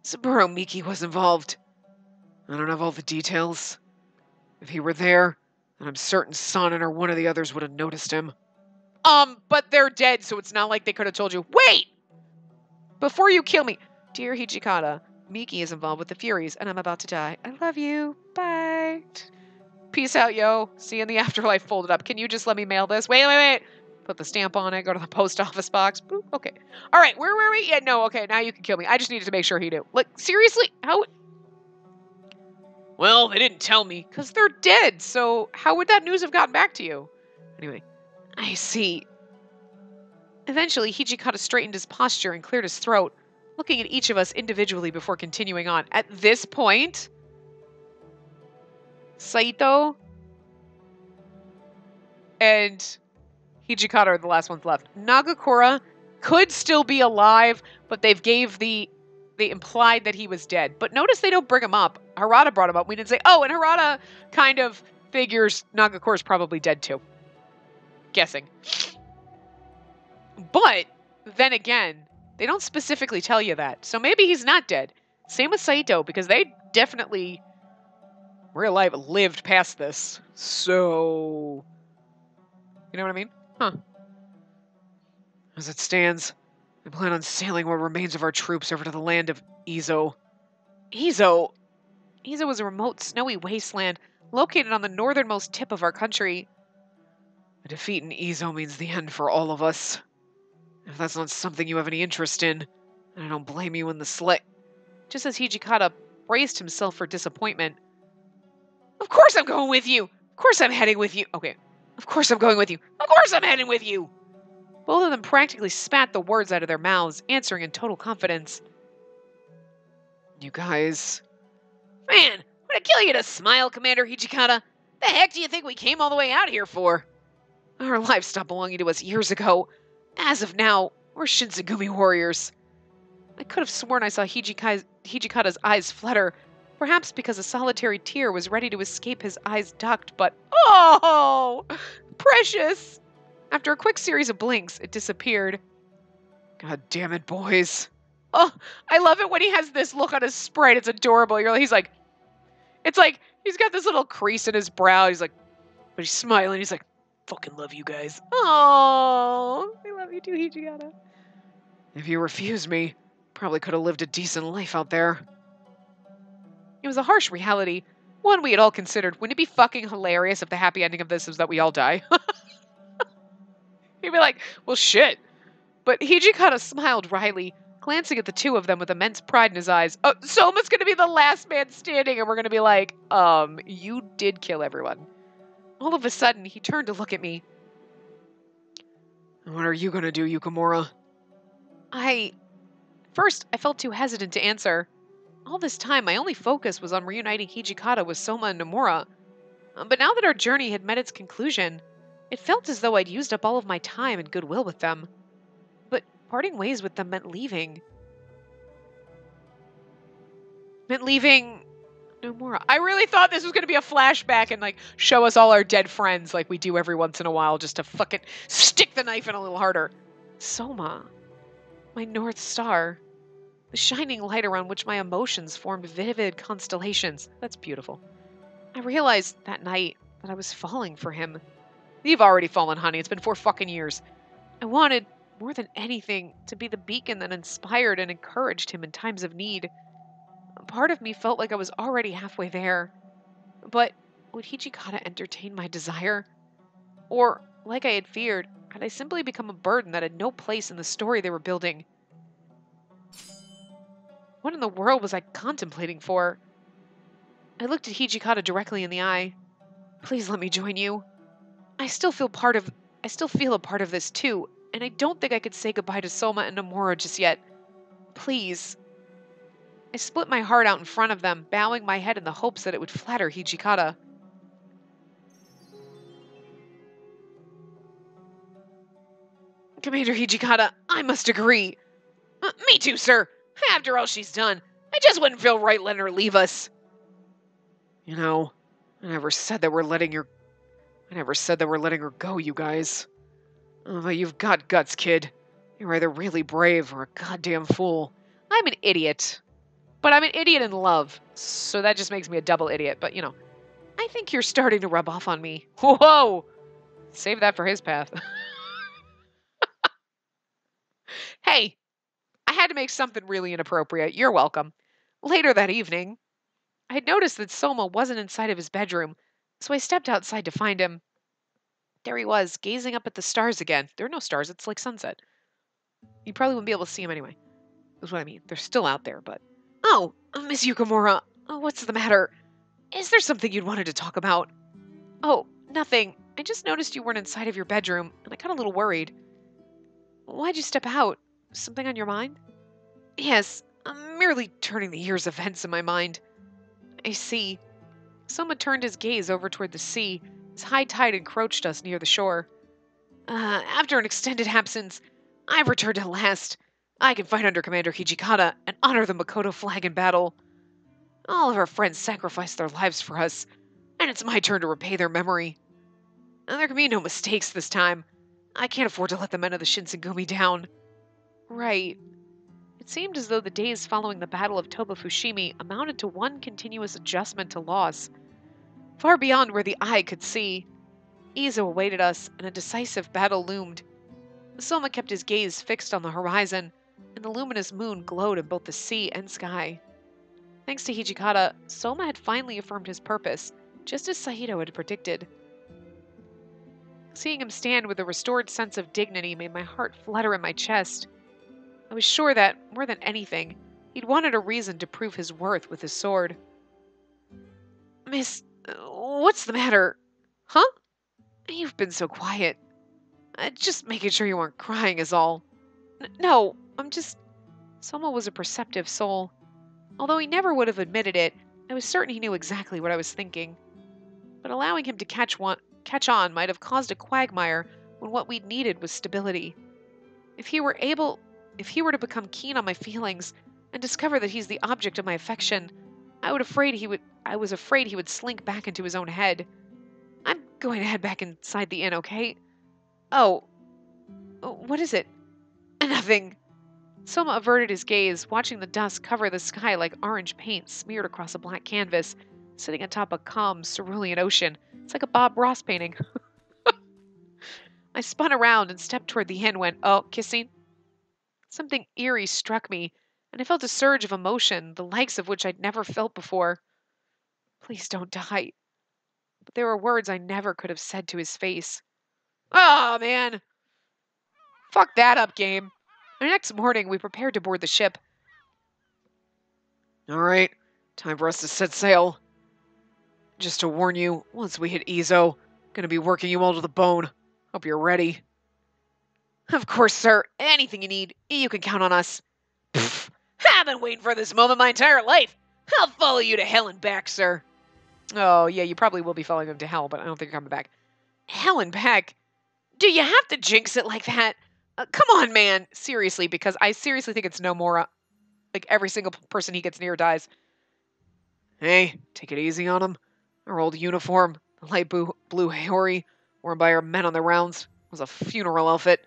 Speaker 1: Saburo Miki was involved? I don't have all the details. If he were there, then I'm certain Sonnen or one of the others would have noticed him. But they're dead, so it's not like they could have told you. Wait! Before you kill me. Dear Hijikata, Miki is involved with the Furies, and I'm about to die. I love you. Bye. Peace out, yo. See you in the afterlife. Fold it up. Can you just let me mail this? Wait. Put the stamp on it. Go to the post office box. Boop. Okay. All right. Where were we? Yeah, no. Okay. Now you can kill me. I just needed to make sure he knew. Like, seriously? How? Well, they didn't tell me because they're dead. So how would that news have gotten back to you? Anyway, I see. Eventually, Hijikata straightened his posture and cleared his throat, looking at each of us individually before continuing on. At this point, Saito and Hijikata are the last ones left. Nagakura could still be alive, but they implied that he was dead. But notice they don't bring him up. Harada brought him up. We didn't say, oh, and Harada kind of figures Nagakura's probably dead too. Guessing. But then again, they don't specifically tell you that. So maybe he's not dead. Same with Saito, because they definitely, real life, lived past this. So, you know what I mean? Huh. As it stands, I plan on sailing what remains of our troops over to the land of Izo. Izo? Izo is a remote, snowy wasteland located on the northernmost tip of our country. A defeat in Izo means the end for all of us. If that's not something you have any interest in, then I don't blame you in the slick. Just as Hijikata braced himself for disappointment. Of course I'm going with you! Of course I'm heading with you! Okay. Of course I'm going with you! Of course I'm heading with you! Both of them practically spat the words out of their mouths, answering in total confidence. You guys... Man, would it kill you to smile, Commander Hijikata? The heck do you think we came all the way out here for? Our lives stopped belonging to us years ago. As of now, we're Shinsengumi warriors. I could have sworn I saw Hijikata's eyes flutter, perhaps because a solitary tear was ready to escape his eyes duct, but oh, precious! After a quick series of blinks, it disappeared. God damn it, boys. Oh, I love it when he has this look on his sprite. It's adorable. He's like, it's like, he's got this little crease in his brow. He's like, but he's smiling. He's like, fucking love you guys. Oh, I love you too, Hijikata. If you refuse me, probably could have lived a decent life out there. It was a harsh reality, one we had all considered. Wouldn't it be fucking hilarious if the happy ending of this is that we all die? He'd be like, well, shit. But Hijikata smiled wryly, glancing at the two of them with immense pride in his eyes. Oh, Soma's gonna be the last man standing, and we're gonna be like, you did kill everyone. All of a sudden, he turned to look at me. What are you gonna do, Yukimura? First, I felt too hesitant to answer. All this time, my only focus was on reuniting Hijikata with Soma and Nomura. But now that our journey had met its conclusion, it felt as though I'd used up all of my time and goodwill with them. But parting ways with them meant leaving. meant leaving Nomura. I really thought this was going to be a flashback and, like, show us all our dead friends like we do every once in a while just to fucking stick the knife in a little harder. Soma. My North Star. The shining light around which my emotions formed vivid constellations. That's beautiful. I realized that night that I was falling for him. You've already fallen, honey. It's been 4 fucking years. I wanted, more than anything, to be the beacon that inspired and encouraged him in times of need. A part of me felt like I was already halfway there. But would Hijikata entertain my desire? Or, like I had feared, had I simply become a burden that had no place in the story they were building? What in the world was I contemplating for? I looked at Hijikata directly in the eye. Please let me join you. I still feel a part of this too, and I don't think I could say goodbye to Soma and Nomura just yet. Please. I split my heart out in front of them, bowing my head in the hopes that it would flatter Hijikata. Commander Hijikata, I must agree. Me too, sir. After all she's done, I just wouldn't feel right letting her leave us. You know, I never said that we're letting her go, you guys. Oh, but you've got guts, kid. You're either really brave or a goddamn fool. I'm an idiot. But I'm an idiot in love, so that just makes me a double idiot. But, you know, I think you're starting to rub off on me. Whoa! Save that for his path. Hey, I had to make something really inappropriate. You're welcome. Later that evening, I had noticed that Soma wasn't inside of his bedroom, so I stepped outside to find him. There he was, gazing up at the stars again. There are no stars, it's like sunset. You probably wouldn't be able to see him anyway. Is what I mean. They're still out there, but... Oh, Miss Yukamura. Oh, what's the matter? Is there something you'd wanted to talk about? Oh, nothing. I just noticed you weren't inside of your bedroom, and I got a little worried. Why'd you step out? Something on your mind? Yes, I'm merely turning the year's events in my mind. I see. Soma turned his gaze over toward the sea, as high tide encroached us near the shore. After an extended absence, I've returned at last. I can fight under Commander Hijikata and honor the Makoto flag in battle. All of our friends sacrificed their lives for us, and it's my turn to repay their memory. And there can be no mistakes this time. I can't afford to let the men of the Shinsen go me down. Right. It seemed as though the days following the Battle of Toba-Fushimi amounted to one continuous adjustment to loss. Far beyond where the eye could see, Izo awaited us, and a decisive battle loomed. Soma kept his gaze fixed on the horizon, and the luminous moon glowed in both the sea and sky. Thanks to Hijikata, Soma had finally affirmed his purpose, just as Saito had predicted. Seeing him stand with a restored sense of dignity made my heart flutter in my chest. I was sure that, more than anything, he'd wanted a reason to prove his worth with his sword. Miss, what's the matter? Huh? You've been so quiet. Just making sure you weren't crying is all. No, I'm just... Soma was a perceptive soul. Although he never would have admitted it, I was certain he knew exactly what I was thinking. But allowing him to catch on might have caused a quagmire when what we'd needed was stability. If he were to become keen on my feelings and discover that he's the object of my affection, I was afraid he would slink back into his own head. I'm going to head back inside the inn, okay? Oh, what is it? Nothing. Soma averted his gaze, watching the dust cover the sky like orange paint smeared across a black canvas, sitting atop a calm, cerulean ocean. It's like a Bob Ross painting. I spun around and stepped toward the inn when, kissing? Something eerie struck me, and I felt a surge of emotion, the likes of which I'd never felt before. Please don't die. But there were words I never could have said to his face. Oh, man. Fuck that up, game. The next morning, we prepared to board the ship. All right, time for us to set sail. Just to warn you, once we hit Izo, gonna be working you all to the bone. Hope you're ready. Of course, sir. Anything you need, you can count on us. Pfft, I've been waiting for this moment my entire life. I'll follow you to hell and back, sir. Oh, yeah, you probably will be following him to hell, but I don't think you're coming back. Hell and back? Do you have to jinx it like that? Come on, man. Seriously, because I seriously think it's Nomura. Like, every single person he gets near dies. Hey, take it easy on him. Our old uniform, the light blue hori, worn by our men on the rounds, was a funeral outfit.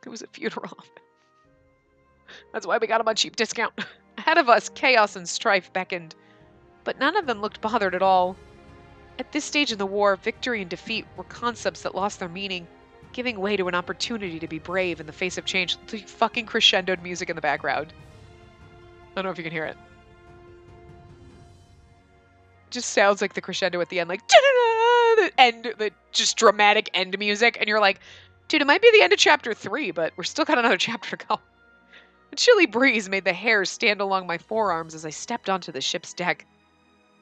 Speaker 1: It was a funeral outfit. That's why we got him on cheap discount. Ahead of us, chaos and strife beckoned, but none of them looked bothered at all. At this stage in the war, victory and defeat were concepts that lost their meaning, giving way to an opportunity to be brave in the face of change. The fucking crescendoed music in the background. I don't know if you can hear it. It just sounds like the crescendo at the end, like the end, the just dramatic end music, and you're like, dude, it might be the end of chapter 3, but we're still got another chapter to go. A chilly breeze made the hairs stand along my forearms as I stepped onto the ship's deck.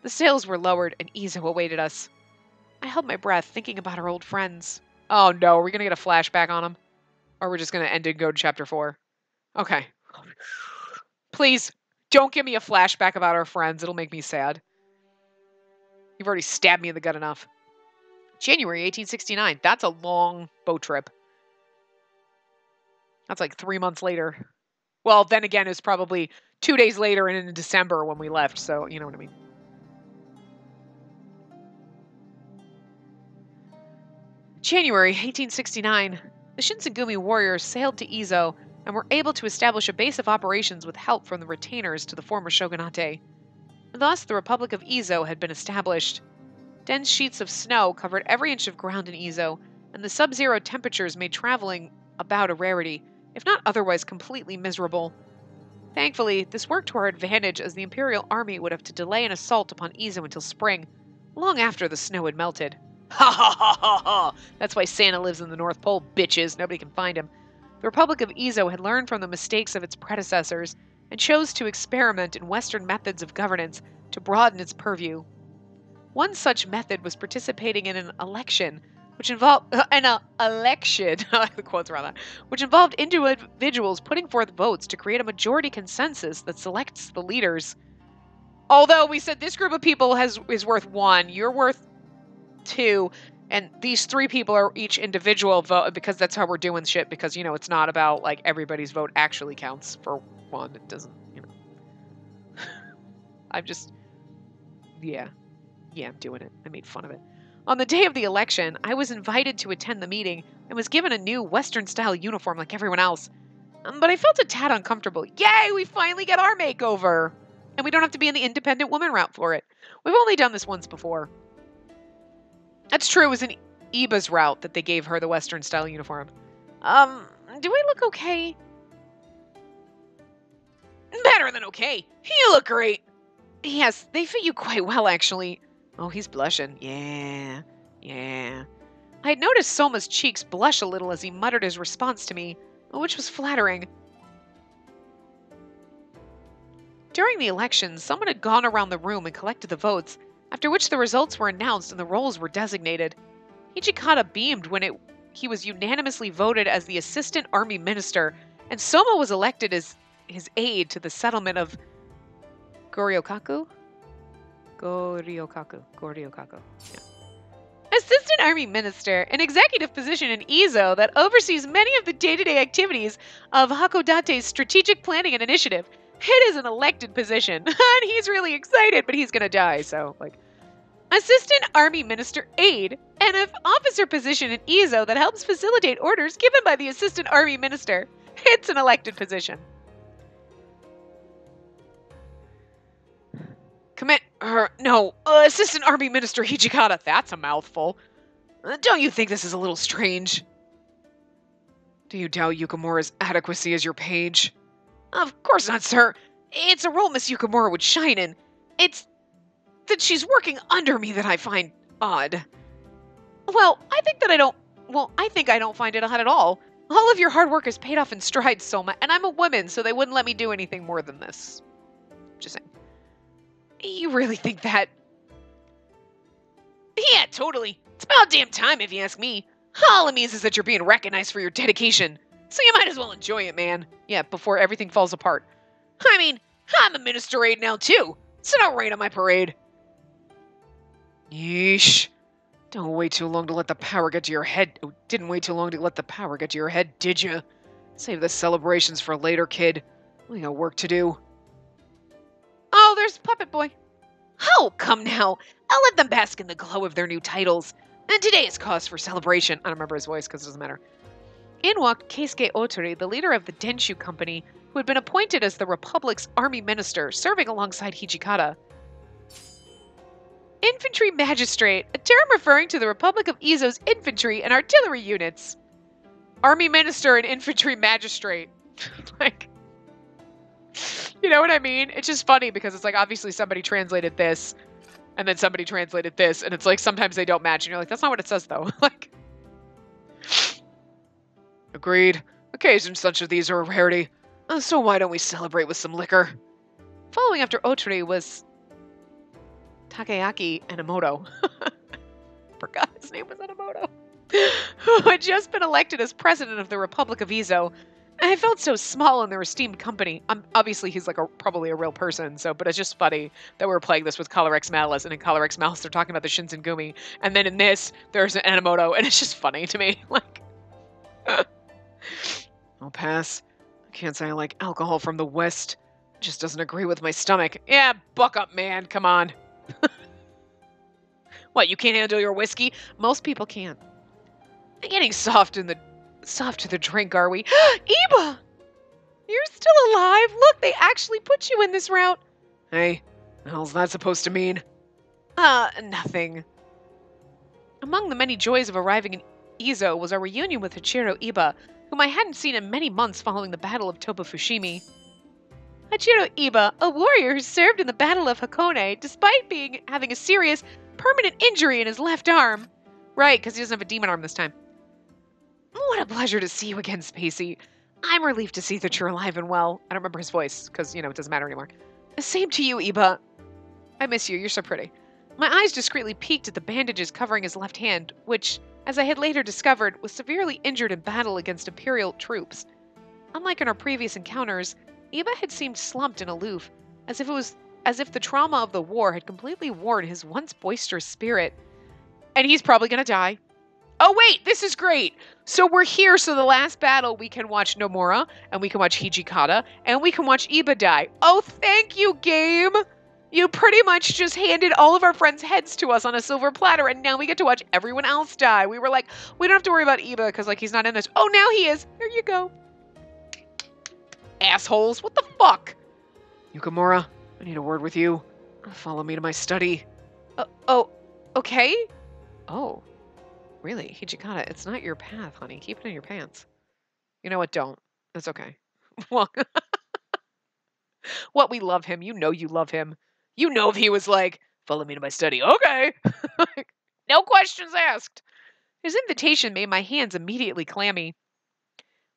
Speaker 1: The sails were lowered and Izo awaited us. I held my breath, thinking about our old friends. Oh no, are we gonna get a flashback on them? Or we're just gonna end and go to chapter 4? Okay. Please, don't give me a flashback about our friends. It'll make me sad. You've already stabbed me in the gut enough. January 1869. That's a long boat trip. That's like 3 months later. Well, then again, it was probably 2 days later and in December when we left, so you know what I mean. January 1869. The Shinsengumi warriors sailed to Izo and were able to establish a base of operations with help from the retainers to the former shogunate. Thus, the Republic of Izo had been established. Dense sheets of snow covered every inch of ground in Izo, and the sub-zero temperatures made traveling about a rarity, if not otherwise completely miserable. Thankfully, this worked to our advantage as the Imperial Army would have to delay an assault upon Izo until spring, long after the snow had melted. Ha ha ha ha ha! That's why Santa lives in the North Pole, bitches. Nobody can find him. The Republic of Izo had learned from the mistakes of its predecessors and chose to experiment in Western methods of governance to broaden its purview. One such method was participating in an election, which involved election. I like the quotes around that, which involved individuals putting forth votes to create a majority consensus that selects the leaders. Although we said this group of people is worth 1, you're worth 2, and these 3 people are each individual vote, because that's how we're doing shit, because, you know, it's not about, like, everybody's vote actually counts for 1. It doesn't, you know. I'm just, yeah, I'm doing it. I made fun of it. On the day of the election, I was invited to attend the meeting and was given a new Western-style uniform like everyone else. But I felt a tad uncomfortable. Yay, we finally get our makeover! And we don't have to be in the independent woman route for it. We've only done this once before. That's true, it was an Iba's route that they gave her the Western-style uniform. Do I look okay? Better than okay. You look great. Yes, they fit you quite well, actually. Oh, he's blushing. Yeah. I had noticed Soma's cheeks blush a little as he muttered his response to me, which was flattering. During the election, someone had gone around the room and collected the votes, after which the results were announced and the roles were designated. Hijikata beamed when he was unanimously voted as the Assistant Army Minister, and Soma was elected as his aide to the settlement of Goryokaku? Goryokaku. Yeah. Assistant Army Minister, an executive position in Izo that oversees many of the day-to-day activities of Hakodate's strategic planning and initiative. It is an elected position, and he's really excited, but he's gonna die, so, like. Assistant Army Minister Aide, and an officer position in Izo that helps facilitate orders given by the Assistant Army Minister. It's an elected position. Assistant Army Minister Hijikata, that's a mouthful. Don't you think this is a little strange? Do you doubt Yukimura's adequacy as your page? Of course not, sir. It's a role Miss Yukimura would shine in. It's that she's working under me that I find odd. I think I don't find it odd at all. All of your hard work is paid off in strides, Soma, and I'm a woman, so they wouldn't let me do anything more than this. Just saying. You really think that? Yeah, totally. It's about damn time, if you ask me. All it means is that you're being recognized for your dedication, so you might as well enjoy it, man. Yeah, before everything falls apart. I mean, I'm a minister aide now, too, so don't rain on my parade. Yeesh. Don't wait too long to let the power get to your head. Oh, didn't wait too long to let the power get to your head, did you? Save the celebrations for later, kid. We got work to do. Muppet Boy. Oh, come now. I'll let them bask in the glow of their new titles. And today is cause for celebration. I don't remember his voice because it doesn't matter. In walked Keisuke Otori, the leader of the Denshu Company, who had been appointed as the Republic's army minister, serving alongside Hijikata. Infantry Magistrate, a term referring to the Republic of Izo's infantry and artillery units. Army Minister and Infantry Magistrate. Like, you know what I mean? It's just funny because it's like, obviously somebody translated this, and then somebody translated this, and it's like, sometimes they don't match, and you're like, that's not what it says, though. Like, agreed. Occasions such as these are a rarity, so why don't we celebrate with some liquor? Following after Otori was Takeaki Enomoto. Forgot his name was Enomoto. Who had just been elected as president of the Republic of Izo. I felt so small in their esteemed company. Obviously, he's like probably a real person, but it's just funny that we're playing this with Color X Malice, and in Color X Malice, they're talking about the Shinsengumi, and then in this, there's an Enomoto, and it's just funny to me. Like, I'll pass. I can't say I like alcohol from the West. It just doesn't agree with my stomach. Yeah, buck up, man. Come on. What, you can't handle your whiskey? Most people can't. Getting soft to the drink, are we? Iba! You're still alive? Look, they actually put you in this route. Hey, the hell's that supposed to mean? Nothing. Among the many joys of arriving in Izo was our reunion with Hachiro Iba, whom I hadn't seen in many months following the Battle of Toba-Fushimi. Hachiro Iba, a warrior who served in the Battle of Hakone, despite having a serious, permanent injury in his left arm. Right, because he doesn't have a demon arm this time. What a pleasure to see you again, Spacey. I'm relieved to see that you're alive and well. I don't remember his voice, because, it doesn't matter anymore. Same to you, Iba. I miss you. You're so pretty. My eyes discreetly peeked at the bandages covering his left hand, which, as I had later discovered, was severely injured in battle against Imperial troops. Unlike in our previous encounters, Iba had seemed slumped and aloof, as if the trauma of the war had completely worn his once boisterous spirit. And he's probably gonna die. Oh wait, this is great! So we're here, so the last battle we can watch Nomura, and we can watch Hijikata, and we can watch Iba die. Oh, thank you, game! You pretty much just handed all of our friends' heads to us on a silver platter, and now we get to watch everyone else die. We were like, we don't have to worry about Iba, because, he's not in this. Oh, now he is! Here you go. Assholes, what the fuck? Yukimura, I need a word with you. Follow me to my study. Okay? Oh, really? Hijikata, it's not your path, honey. Keep it in your pants. You know what? Don't. That's okay. Well, what, we love him. You know you love him. You know if he was like, follow me to my study. Okay. No questions asked. His invitation made my hands immediately clammy.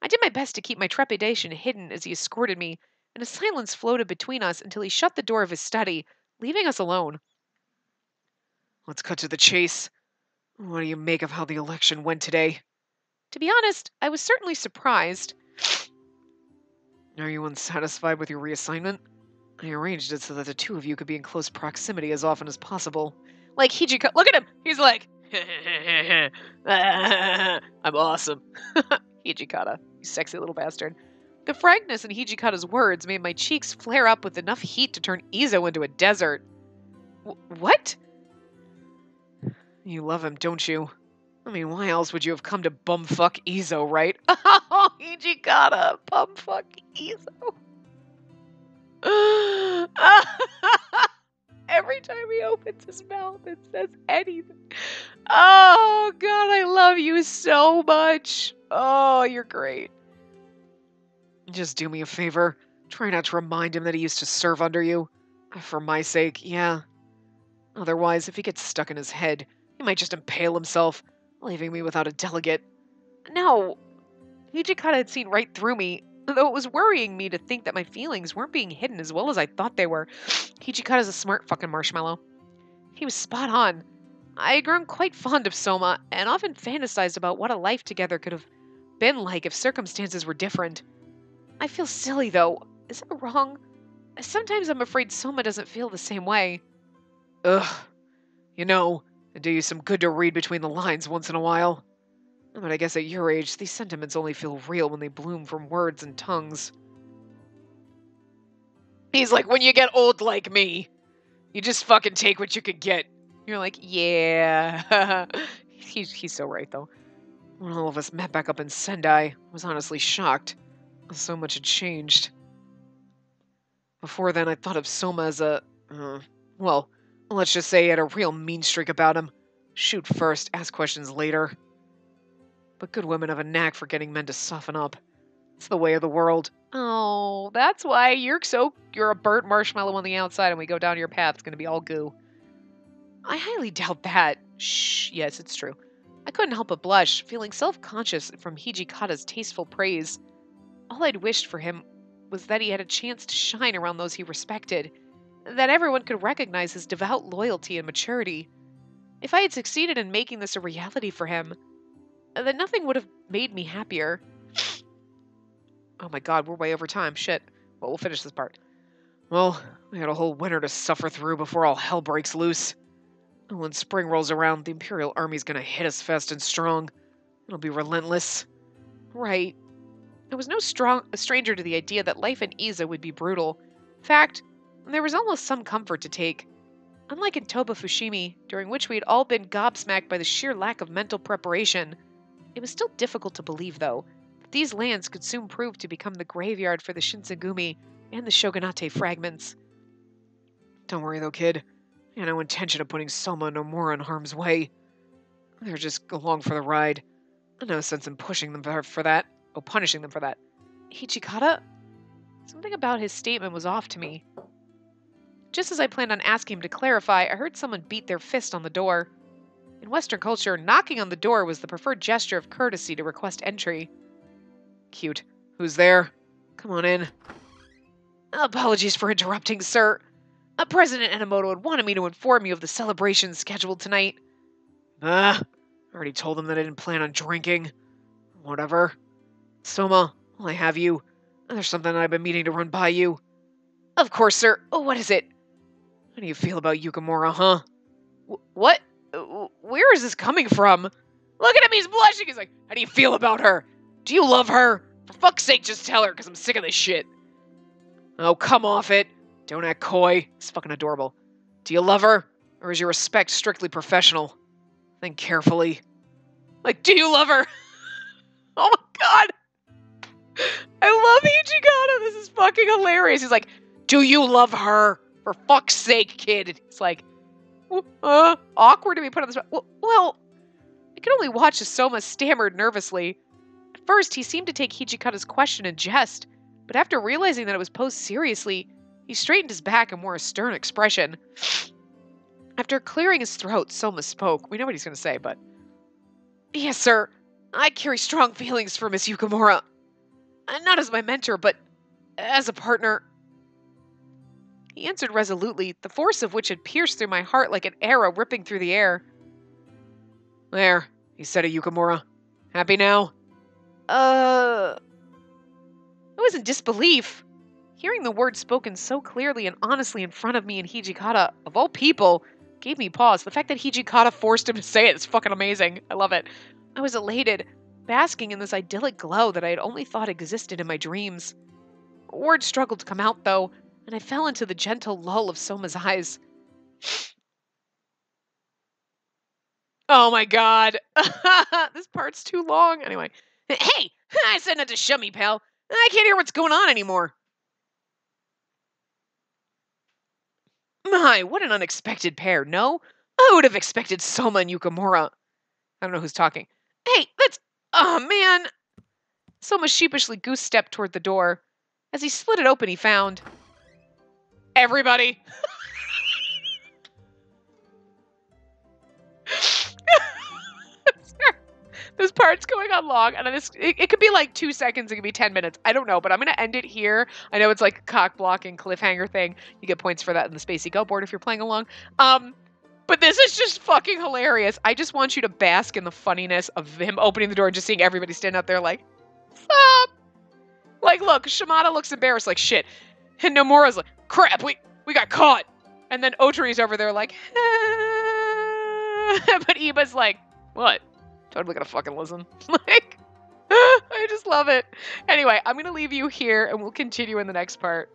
Speaker 1: I did my best to keep my trepidation hidden as he escorted me, and a silence floated between us until he shut the door of his study, leaving us alone. Let's cut to the chase. What do you make of how the election went today? To be honest, I was certainly surprised. Are you unsatisfied with your reassignment? I arranged it so that the two of you could be in close proximity as often as possible. Like Hijikata, look at him! He's like, I'm awesome. Hijikata, you sexy little bastard. The frankness in Hijikata's words made my cheeks flare up with enough heat to turn Izo into a desert. What? You love him, don't you? I mean, why else would you have come to bumfuck Izo, right? Oh, Hijikata, bumfuck Izo. Every time he opens his mouth, it says anything. Oh, God, I love you so much. Oh, you're great. Just do me a favor. Try not to remind him that he used to serve under you. For my sake, yeah. Otherwise, if he gets stuck in his head, he might just impale himself, leaving me without a delegate. No. Hijikata had seen right through me, though it was worrying me to think that my feelings weren't being hidden as well as I thought they were. Hijikata's a smart fucking marshmallow. He was spot on. I had grown quite fond of Soma, and often fantasized about what a life together could have been like if circumstances were different. I feel silly, though. Is that wrong? Sometimes I'm afraid Soma doesn't feel the same way. Ugh. You know, it'd do you some good to read between the lines once in a while. But I guess at your age, these sentiments only feel real when they bloom from words and tongues. He's like, when you get old like me. You just fucking take what you could get. You're like, yeah. He's so right, though. When all of us met back up in Sendai, I was honestly shocked. So much had changed. Before then, I thought of Soma as a... well, let's just say he had a real mean streak about him. Shoot first, ask questions later. But good women have a knack for getting men to soften up. It's the way of the world. Oh, that's why you're a burnt marshmallow on the outside and we go down your path. It's going to be all goo. I highly doubt that. Shh, yes, it's true. I couldn't help but blush, feeling self-conscious from Hijikata's tasteful praise. All I'd wished for him was that he had a chance to shine around those he respected, that everyone could recognize his devout loyalty and maturity. If I had succeeded in making this a reality for him, then nothing would have made me happier. Oh my god, we're way over time. Shit. Well, we'll finish this part. Well, we had a whole winter to suffer through before all hell breaks loose. And when spring rolls around, the Imperial Army's gonna hit us fast and strong. It'll be relentless. Right. I was no stranger to the idea that life in Iza would be brutal. In fact, there was almost some comfort to take. Unlike in Toba Fushimi, during which we had all been gobsmacked by the sheer lack of mental preparation, it was still difficult to believe, though, that these lands could soon prove to become the graveyard for the Shinsengumi and the Shogunate fragments. Don't worry, though, kid. I had no intention of putting Soma no more in harm's way. They're just along for the ride. No sense in pushing them for that. Oh, punishing them for that. Hijikata? Something about his statement was off to me. Just as I planned on asking him to clarify, I heard someone beat their fist on the door. In Western culture, knocking on the door was the preferred gesture of courtesy to request entry. Cute. Who's there? Come on in. Apologies for interrupting, sir. President Enomoto had wanted me to inform you of the celebration scheduled tonight. I already told them that I didn't plan on drinking. Whatever. Soma, while I have you, there's something that I've been meaning to run by you. Of course, sir. Oh, what is it? How do you feel about Yukimura, huh? What? Where is this coming from? Look at him, he's blushing. He's like, how do you feel about her? Do you love her? For fuck's sake, just tell her, because I'm sick of this shit. Oh, come off it. Don't act coy. It's fucking adorable. Do you love her? Or is your respect strictly professional? Think carefully. Like, do you love her? Oh my god. I love Ichigata. This is fucking hilarious. He's like, do you love her? For fuck's sake, kid. It's like, awkward to be put on the spot. Well, I could only watch as Soma stammered nervously. At first, he seemed to take Hijikata's question in jest, but after realizing that it was posed seriously, he straightened his back and wore a stern expression. After clearing his throat, Soma spoke. We know what he's going to say, but... Yes, sir. I carry strong feelings for Miss Yukimura. Not as my mentor, but as a partner. He answered resolutely, the force of which had pierced through my heart like an arrow ripping through the air. There, he said to Yukimura. Happy now? I was in disbelief. Hearing the words spoken so clearly and honestly in front of me and Hijikata, of all people, gave me pause. The fact that Hijikata forced him to say it is fucking amazing. I love it. I was elated, basking in this idyllic glow that I had only thought existed in my dreams. Words struggled to come out, though, and I fell into the gentle lull of Soma's eyes. Oh my god. This part's too long. Anyway. Hey! I said not to shut me, pal. I can't hear what's going on anymore. My, what an unexpected pair, no? I would have expected Soma and Yukimura. I don't know who's talking. Hey, that's... Oh, man. Soma sheepishly goose-stepped toward the door. As he slid it open, he found... Everybody. This part's going on long, and it could be like 2 seconds, it could be 10 minutes. I don't know, but I'm going to end it here. I know it's like a cock-blocking cliffhanger thing. You get points for that in the Spacey Go board if you're playing along. But this is just fucking hilarious. I just want you to bask in the funniness of him opening the door and just seeing everybody stand out there like, stop. Like, look, Shimada looks embarrassed like shit. And Nomura's like, crap, we got caught. And then Otori's over there like, but Iba's like, what? Totally gonna fucking listen. Like, I just love it. Anyway, I'm gonna leave you here and we'll continue in the next part.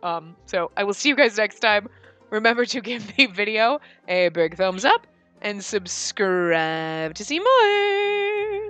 Speaker 1: So I will see you guys next time. Remember to give the video a big thumbs up and subscribe to see more.